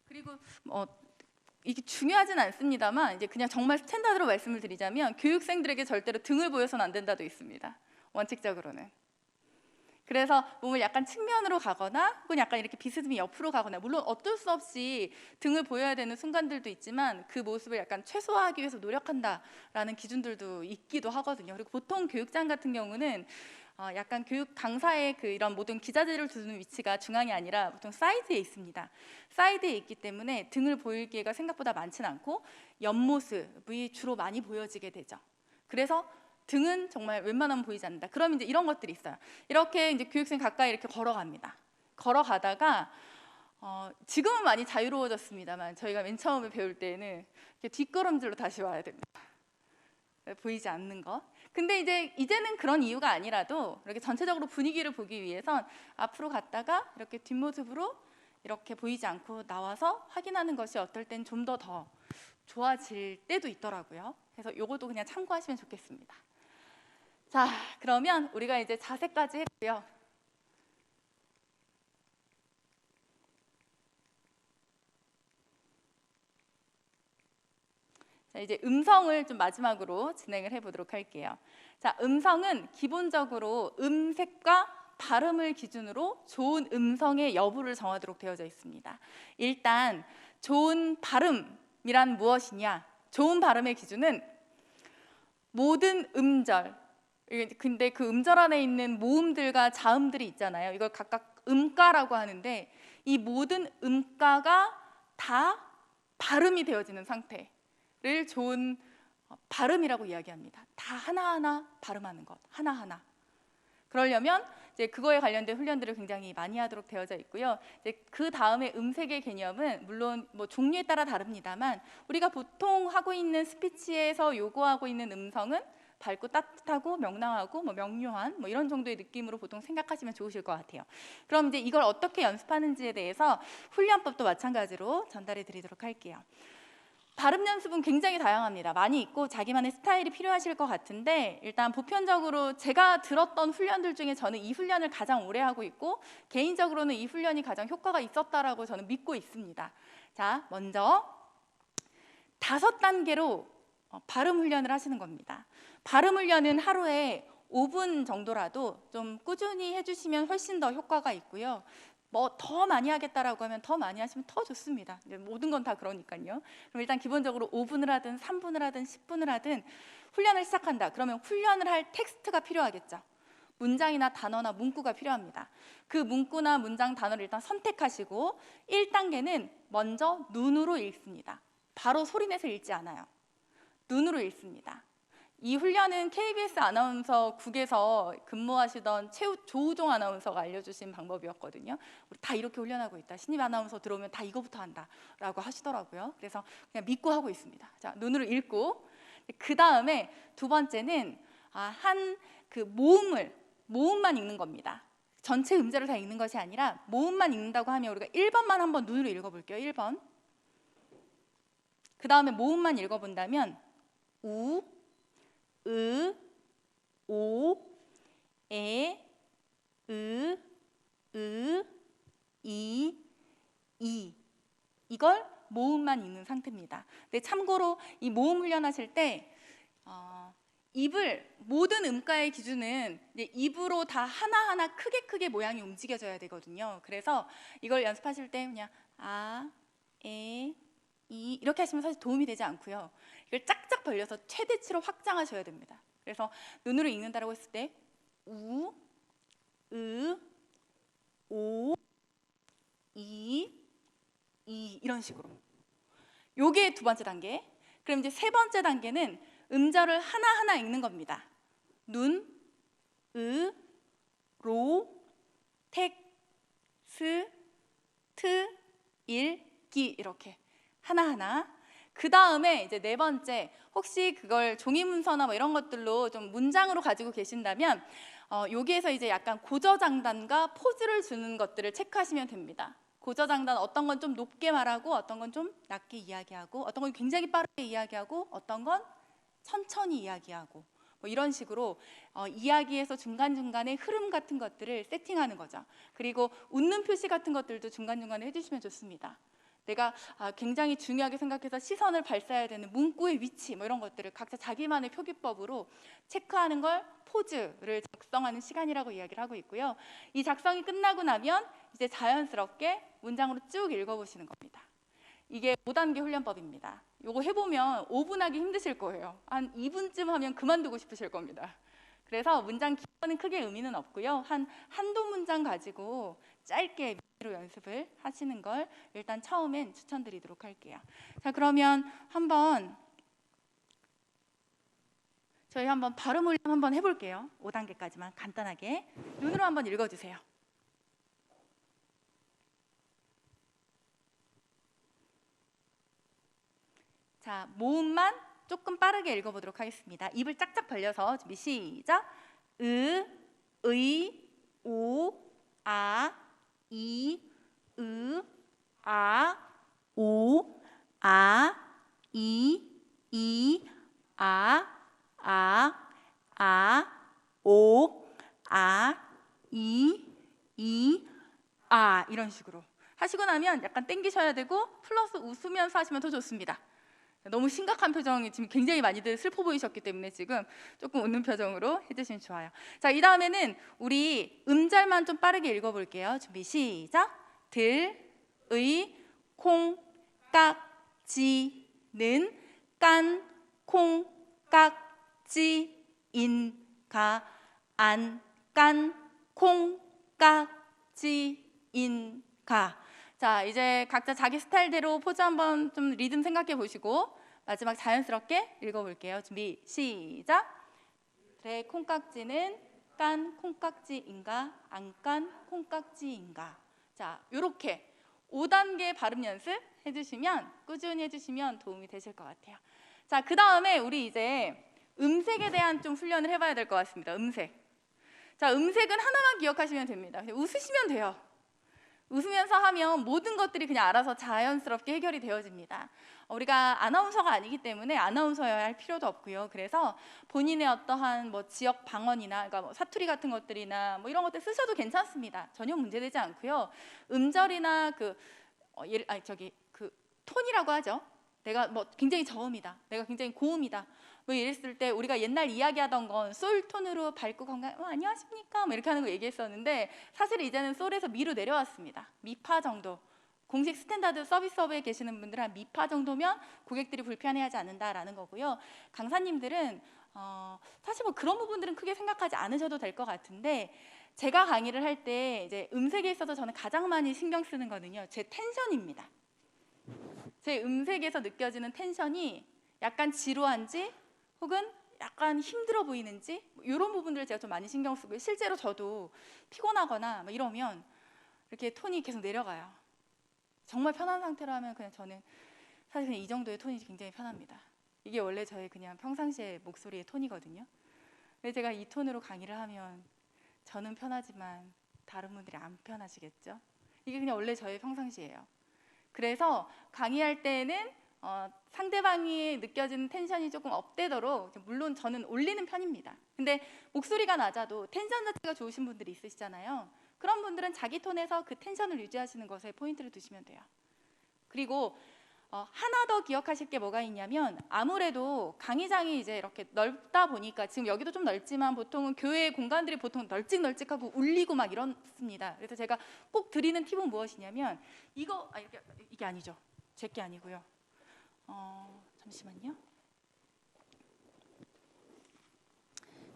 그리고 이게 중요하진 않습니다만 이제 그냥 정말 스탠다드로 말씀을 드리자면 교육생들에게 절대로 등을 보여서는 안 된다도 있습니다. 원칙적으로는. 그래서 몸을 약간 측면으로 가거나 혹은 약간 이렇게 비스듬히 옆으로 가거나 물론 어쩔 수 없이 등을 보여야 되는 순간들도 있지만 그 모습을 약간 최소화하기 위해서 노력한다라는 기준들도 있기도 하거든요. 그리고 보통 교육장 같은 경우는 약간 교육 강사의 그 이런 모든 기자재를 두는 위치가 중앙이 아니라 보통 사이드에 있습니다. 사이드에 있기 때문에 등을 보일 기회가 생각보다 많지는 않고 옆모습이 주로 많이 보여지게 되죠. 그래서 등은 정말 웬만하면 보이지 않는다. 그럼 이제 이런 것들이 있어요. 이렇게 이제 교육생 가까이 이렇게 걸어갑니다. 걸어가다가 지금은 많이 자유로워졌습니다만 저희가 맨 처음에 배울 때는 이렇게 뒷걸음질로 다시 와야 됩니다. 보이지 않는 것. 근데 이제는 그런 이유가 아니라도 이렇게 전체적으로 분위기를 보기 위해선 앞으로 갔다가 이렇게 뒷모습으로 이렇게 보이지 않고 나와서 확인하는 것이 어떨 땐 좀 더 좋아질 때도 있더라고요. 그래서 요것도 그냥 참고하시면 좋겠습니다. 자, 그러면 우리가 이제 자세까지 했고요. 자, 이제 음성을 좀 마지막으로 진행을 해보도록 할게요. 자, 음성은 기본적으로 음색과 발음을 기준으로 좋은 음성의 여부를 정하도록 되어져 있습니다. 일단 좋은 발음이란 무엇이냐? 좋은 발음의 기준은 모든 음절, 근데 그 음절 안에 있는 모음들과 자음들이 있잖아요. 이걸 각각 음가라고 하는데 이 모든 음가가 다 발음이 되어지는 상태를 좋은 발음이라고 이야기합니다. 다 하나하나 발음하는 것, 하나하나. 그러려면 이제 그거에 관련된 훈련들을 굉장히 많이 하도록 되어져 있고요. 이제 그 다음에 음색의 개념은 물론 뭐 종류에 따라 다릅니다만 우리가 보통 하고 있는 스피치에서 요구하고 있는 음성은 밝고 따뜻하고 명랑하고 뭐 명료한 뭐 이런 정도의 느낌으로 보통 생각하시면 좋으실 것 같아요. 그럼 이제 이걸 어떻게 연습하는지에 대해서 훈련법도 마찬가지로 전달해 드리도록 할게요. 발음 연습은 굉장히 다양합니다. 많이 있고 자기만의 스타일이 필요하실 것 같은데 일단 보편적으로 제가 들었던 훈련들 중에 저는 이 훈련을 가장 오래 하고 있고 개인적으로는 이 훈련이 가장 효과가 있었다라고 저는 믿고 있습니다. 자, 먼저 5단계로 발음 훈련을 하시는 겁니다. 발음 훈련은 하루에 5분 정도라도 좀 꾸준히 해주시면 훨씬 더 효과가 있고요. 뭐 더 많이 하겠다라고 하면 더 많이 하시면 더 좋습니다. 모든 건 다 그러니까요. 그럼 일단 기본적으로 5분을 하든 3분을 하든 10분을 하든 훈련을 시작한다. 그러면 훈련을 할 텍스트가 필요하겠죠. 문장이나 단어나 문구가 필요합니다. 그 문구나 문장 단어를 일단 선택하시고 1단계는 먼저 눈으로 읽습니다. 바로 소리내서 읽지 않아요. 눈으로 읽습니다. 이 훈련은 KBS 아나운서국에서 근무하시던 조우종 아나운서가 알려주신 방법이었거든요. 우리 다 이렇게 훈련하고 있다. 신입 아나운서 들어오면 다 이거부터 한다라고 하시더라고요. 그래서 그냥 믿고 하고 있습니다. 자, 눈으로 읽고 그 다음에 2번째는 한 그 모음만 읽는 겁니다. 전체 음절을 다 읽는 것이 아니라 모음만 읽는다고 하면 우리가 1번만 한번 눈으로 읽어볼게요. 1번. 그 다음에 모음만 읽어본다면 우, 으, 오, 에, 으, 이, 이걸 모음만 읽는 상태입니다. 근데 참고로 이 모음 훈련하실 때 입을 모든 음가의 기준은 이제 입으로 다 하나하나 크게 모양이 움직여져야 되거든요. 그래서 이걸 연습하실 때 그냥 아, 에, 이 이렇게 하시면 사실 도움이 되지 않고요. 이걸 짝짝 벌려서 최대치로 확장하셔야 됩니다. 그래서 눈으로 읽는다라고 했을 때 우, 으, 오, 이 이런 식으로. 요게 2번째 단계. 그럼 이제 3번째 단계는 음절을 하나하나 읽는 겁니다. 눈, 으, 로, 텍, 스, 트, 일, 기 이렇게 하나하나. 그 다음에 이제 4번째, 혹시 그걸 종이문서나 뭐 이런 것들로 좀 문장으로 가지고 계신다면 여기에서 이제 약간 고저장단과 포즈를 주는 것들을 체크하시면 됩니다. 고저장단 어떤 건 좀 높게 말하고 어떤 건 좀 낮게 이야기하고 어떤 건 굉장히 빠르게 이야기하고 어떤 건 천천히 이야기하고 뭐 이런 식으로 이야기에서 중간중간에 흐름 같은 것들을 세팅하는 거죠. 그리고 웃는 표시 같은 것들도 중간중간에 해주시면 좋습니다. 내가 굉장히 중요하게 생각해서 시선을 발사해야 되는 문구의 위치 뭐 이런 것들을 각자 자기만의 표기법으로 체크하는 걸 포즈를 작성하는 시간이라고 이야기를 하고 있고요. 이 작성이 끝나고 나면 이제 자연스럽게 문장으로 쭉 읽어보시는 겁니다. 이게 5단계 훈련법입니다. 이거 해보면 5분 하기 힘드실 거예요. 한 2분쯤 하면 그만두고 싶으실 겁니다. 그래서 문장 기본은 크게 의미는 없고요. 한두 문장 가지고 짧게 미니로 연습을 하시는 걸 일단 처음엔 추천드리도록 할게요. 자, 그러면 저희 한번 발음 훈련 한번 해볼게요. 5단계까지만 간단하게 눈으로 한번 읽어주세요. 자, 모음만 조금 빠르게 읽어보도록 하겠습니다. 입을 짝짝 벌려서 준비 시작. 의, 오, 아, 이, 아, 오, 아, 이, 아, 오, 아, 이, 아 이런 식으로 하시고 나면 약간 땡기셔야 되고 플러스 웃으면서 하시면 더 좋습니다. 너무 심각한 표정이 지금 굉장히 많이들 슬퍼 보이셨기 때문에 지금 조금 웃는 표정으로 해주시면 좋아요. 자, 이 다음에는 우리 음절만 좀 빠르게 읽어볼게요. 준비 시작. 들, 의, 콩, 깍, 지, 는, 깐, 콩, 깍, 지, 인, 가, 안, 깐, 콩, 깍, 지, 인, 가. 자, 이제 각자 자기 스타일대로 포즈 한번 좀 리듬 생각해 보시고 마지막 자연스럽게 읽어볼게요. 준비 시작. 래 콩깍지는 깐 콩깍지인가 안 깐 콩깍지인가. 자, 요렇게 5단계 발음 연습 해주시면 꾸준히 해주시면 도움이 되실 것 같아요. 자, 그 다음에 우리 이제 음색에 대한 좀 훈련을 해봐야 될 것 같습니다. 음색. 자, 음색은 하나만 기억하시면 됩니다. 그냥 웃으시면 돼요. 웃으면서 하면 모든 것들이 그냥 알아서 자연스럽게 해결이 되어집니다. 우리가 아나운서가 아니기 때문에 아나운서여야 할 필요도 없고요. 그래서 본인의 어떠한 뭐 지역 방언이나 그러니까 뭐 사투리 같은 것들이나 뭐 이런 것들 쓰셔도 괜찮습니다. 전혀 문제되지 않고요. 음절이나 그 톤이라고 하죠. 내가 뭐 굉장히 저음이다. 내가 굉장히 고음이다. 뭐 이랬을 때 우리가 옛날 이야기하던 건 솔 톤으로 밝고 건강 안녕하십니까 뭐 이렇게 하는 거 얘기했었는데 사실 이제는 솔에서 미로 내려왔습니다. 미파 정도. 공식 스탠다드 서비스업에 계시는 분들은 한 미파 정도면 고객들이 불편해하지 않는다라는 거고요. 강사님들은 사실 뭐 그런 부분들은 크게 생각하지 않으셔도 될 것 같은데 제가 강의를 할 때 이제 음색에 있어서 저는 가장 많이 신경 쓰는 거는요. 제 텐션입니다. 제 음색에서 느껴지는 텐션이 약간 지루한지 혹은 약간 힘들어 보이는지 이런 부분들을 제가 좀 많이 신경 쓰고 실제로 저도 피곤하거나 뭐 이러면 이렇게 톤이 계속 내려가요. 정말 편한 상태로 하면 그냥 저는 사실 그냥 이 정도의 톤이 굉장히 편합니다. 이게 원래 저의 그냥 평상시의 목소리의 톤이거든요. 근데 제가 이 톤으로 강의를 하면 저는 편하지만 다른 분들이 안 편하시겠죠? 이게 그냥 원래 저의 평상시예요. 그래서 강의할 때는 상대방이 느껴지는 텐션이 조금 업되도록 물론 저는 올리는 편입니다. 근데 목소리가 낮아도 텐션 자체가 좋으신 분들이 있으시잖아요. 그런 분들은 자기 톤에서 그 텐션을 유지하시는 것에 포인트를 두시면 돼요. 그리고 하나 더 기억하실 게 뭐가 있냐면 아무래도 강의장이 이제 이렇게 넓다 보니까 지금 여기도 좀 넓지만 보통은 교회 공간들이 보통 널찍널찍하고 울리고 막 이렇습니다. 그래서 제가 꼭 드리는 팁은 무엇이냐면 이게 아니죠. 제 게 아니고요. 잠시만요.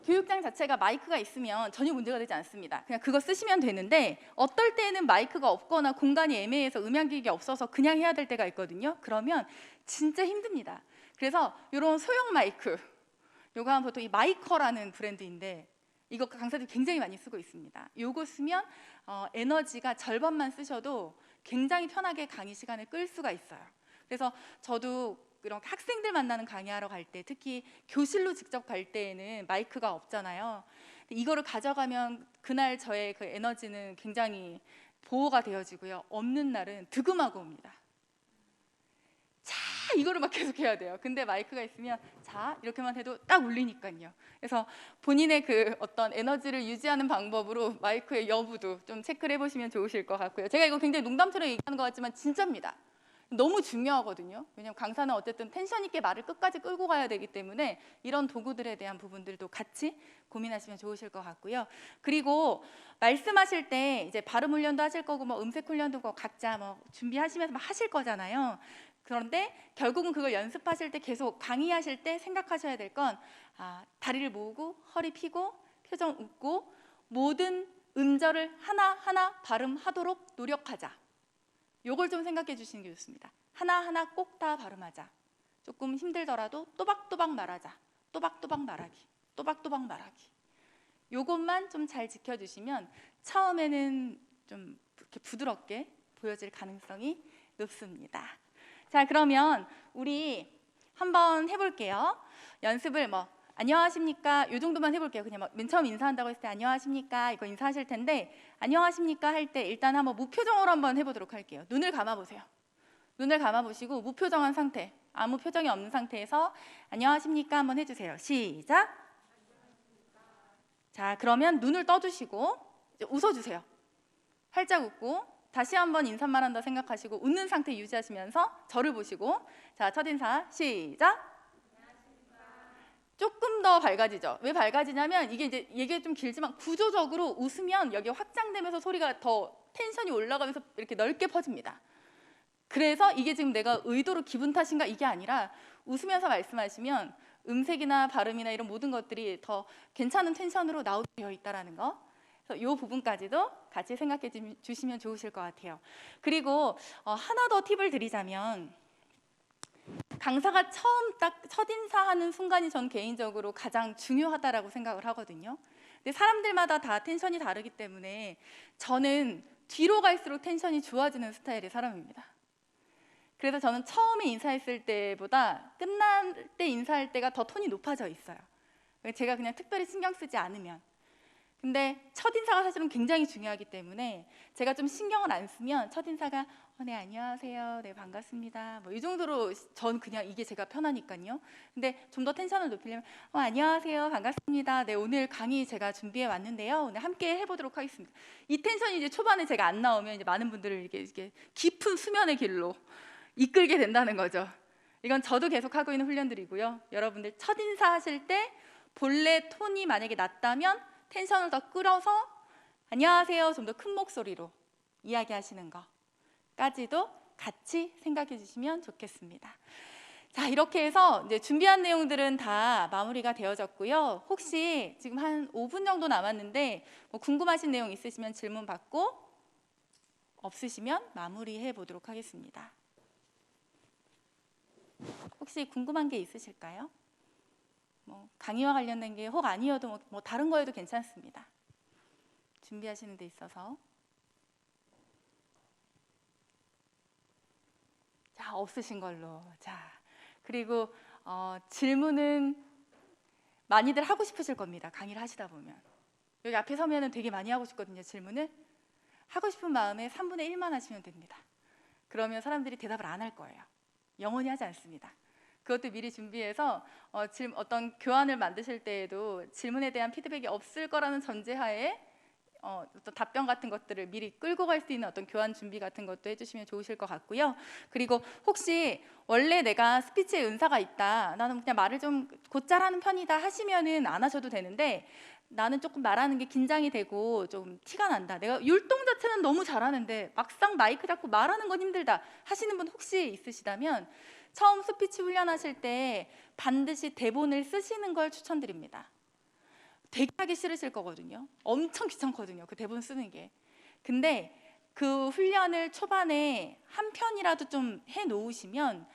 교육장 자체가 마이크가 있으면 전혀 문제가 되지 않습니다. 그냥 그거 쓰시면 되는데 어떨 때는 마이크가 없거나 공간이 애매해서 음향기기가 없어서 그냥 해야 될 때가 있거든요. 그러면 진짜 힘듭니다. 그래서 이런 소형 마이크, 요거 보통 이 마이커라는 브랜드인데 이거 강사들이 굉장히 많이 쓰고 있습니다. 요거 쓰면 에너지가 절반만 쓰셔도 굉장히 편하게 강의 시간을 끌 수가 있어요. 그래서 저도 이런 학생들 만나는 강의하러 갈 때 특히 교실로 직접 갈 때에는 마이크가 없잖아요. 이거를 가져가면 그날 저의 그 에너지는 굉장히 보호가 되어지고요. 없는 날은 득음하고 옵니다. 자, 이거를 막 계속 해야 돼요. 근데 마이크가 있으면 자, 이렇게만 해도 딱 울리니까요. 그래서 본인의 그 어떤 에너지를 유지하는 방법으로 마이크의 여부도 좀 체크를 해보시면 좋으실 것 같고요. 제가 이거 굉장히 농담처럼 얘기하는 것 같지만 진짜입니다. 너무 중요하거든요. 왜냐하면 강사는 어쨌든 텐션 있게 말을 끝까지 끌고 가야 되기 때문에 이런 도구들에 대한 부분들도 같이 고민하시면 좋으실 것 같고요. 그리고 말씀하실 때 이제 발음 훈련도 하실 거고 뭐 음색 훈련도 각자 뭐 준비하시면서 막 하실 거잖아요. 그런데 결국은 그걸 연습하실 때 계속 강의하실 때 생각하셔야 될 건 다리를 모으고 허리 펴고 표정 웃고 모든 음절을 하나하나 발음하도록 노력하자. 요걸 좀 생각해 주시는 게 좋습니다. 하나하나 꼭 다 발음하자. 조금 힘들더라도 또박또박 말하자. 또박또박 말하기. 또박또박 말하기. 요것만 좀 잘 지켜주시면 처음에는 좀 이렇게 부드럽게 보여질 가능성이 높습니다. 자, 그러면 우리 한번 해볼게요. 연습을 안녕하십니까? 요 정도만 해볼게요. 그냥 맨 처음 인사한다고 했을 때 안녕하십니까? 이거 인사하실 텐데 안녕하십니까? 할 때 일단 한번 무표정으로 한번 해보도록 할게요. 눈을 감아보세요. 눈을 감아보시고 무표정한 상태, 아무 표정이 없는 상태에서 안녕하십니까? 한번 해주세요. 시작! 자, 그러면 눈을 떠주시고 이제 웃어주세요. 활짝 웃고 다시 한번 인사말 한다 생각하시고 웃는 상태 유지하시면서 저를 보시고 자, 첫인사 시작! 조금 더 밝아지죠. 왜 밝아지냐면 이게 이제 얘기가 좀 길지만 구조적으로 웃으면 여기 확장되면서 소리가 더 텐션이 올라가면서 이렇게 넓게 퍼집니다. 그래서 이게 지금 내가 의도로 기분 탓인가 이게 아니라 웃으면서 말씀하시면 음색이나 발음이나 이런 모든 것들이 더 괜찮은 텐션으로 나오게 되어 있다는 거. 그래서 이 부분까지도 같이 생각해 주시면 좋으실 것 같아요. 그리고 하나 더 팁을 드리자면 강사가 처음 딱 첫인사하는 순간이 전 개인적으로 가장 중요하다라고 생각을 하거든요. 근데 사람들마다 다 텐션이 다르기 때문에 저는 뒤로 갈수록 텐션이 좋아지는 스타일의 사람입니다. 그래서 저는 처음에 인사했을 때보다 끝날 때 인사할 때가 더 톤이 높아져 있어요. 제가 그냥 특별히 신경 쓰지 않으면. 근데 첫인사가 사실은 굉장히 중요하기 때문에 제가 좀 신경을 안 쓰면 첫인사가 네, 안녕하세요. 네, 반갑습니다. 이 정도로 전 그냥 이게 제가 편하니까요. 근데 좀 더 텐션을 높이려면 안녕하세요. 반갑습니다. 네, 오늘 강의 제가 준비해 왔는데요. 오늘 함께 해보도록 하겠습니다. 이 텐션이 이제 초반에 제가 안 나오면 이제 많은 분들을 이렇게 깊은 수면의 길로 이끌게 된다는 거죠. 이건 저도 계속 하고 있는 훈련들이고요. 여러분들 첫인사 하실 때 본래 톤이 만약에 낮다면 텐션을 더 끌어서 안녕하세요. 좀 더 큰 목소리로 이야기하시는 거까지도 같이 생각해 주시면 좋겠습니다. 자, 이렇게 해서 이제 준비한 내용들은 다 마무리가 되어졌고요. 혹시 지금 한 5분 정도 남았는데 궁금하신 내용 있으시면 질문 받고 없으시면 마무리해 보도록 하겠습니다. 혹시 궁금한 게 있으실까요? 강의와 관련된 게 혹 아니어도 다른 거에도 괜찮습니다. 준비하시는 데 있어서. 자, 없으신 걸로. 자, 그리고 질문은 많이들 하고 싶으실 겁니다. 강의를 하시다 보면. 여기 앞에 서면은 되게 많이 하고 싶거든요. 질문을. 하고 싶은 마음에 3분의 1만 하시면 됩니다. 그러면 사람들이 대답을 안 할 거예요. 영원히 하지 않습니다. 그것도 미리 준비해서 어떤 교환을 만드실 때에도 질문에 대한 피드백이 없을 거라는 전제하에 어떤 답변 같은 것들을 미리 끌고 갈 수 있는 어떤 교환 준비 같은 것도 해주시면 좋으실 것 같고요. 그리고 혹시 원래 내가 스피치에 은사가 있다, 나는 그냥 말을 좀 곧잘 하는 편이다 하시면은 안 하셔도 되는데 나는 조금 말하는 게 긴장이 되고 좀 티가 난다, 내가 율동 자체는 너무 잘하는데 막상 마이크 잡고 말하는 건 힘들다 하시는 분 혹시 있으시다면 처음 스피치 훈련하실 때 반드시 대본을 쓰시는 걸 추천드립니다. 되게 하기 싫으실 거거든요. 엄청 귀찮거든요, 그 대본 쓰는 게. 근데 그 훈련을 초반에 한 편이라도 좀 해놓으시면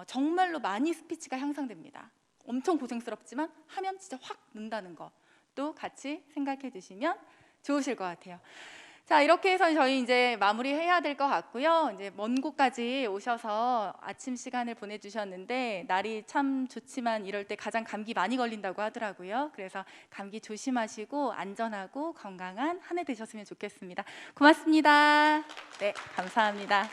정말로 많이 스피치가 향상됩니다. 엄청 고생스럽지만 하면 진짜 확 는다는 거 또 같이 생각해 주시면 좋으실 것 같아요. 자, 이렇게 해서 저희 이제 마무리해야 될 것 같고요. 이제 먼 곳까지 오셔서 아침 시간을 보내주셨는데 날이 참 좋지만 이럴 때 가장 감기 많이 걸린다고 하더라고요. 그래서 감기 조심하시고 안전하고 건강한 한 해 되셨으면 좋겠습니다. 고맙습니다. 네, 감사합니다.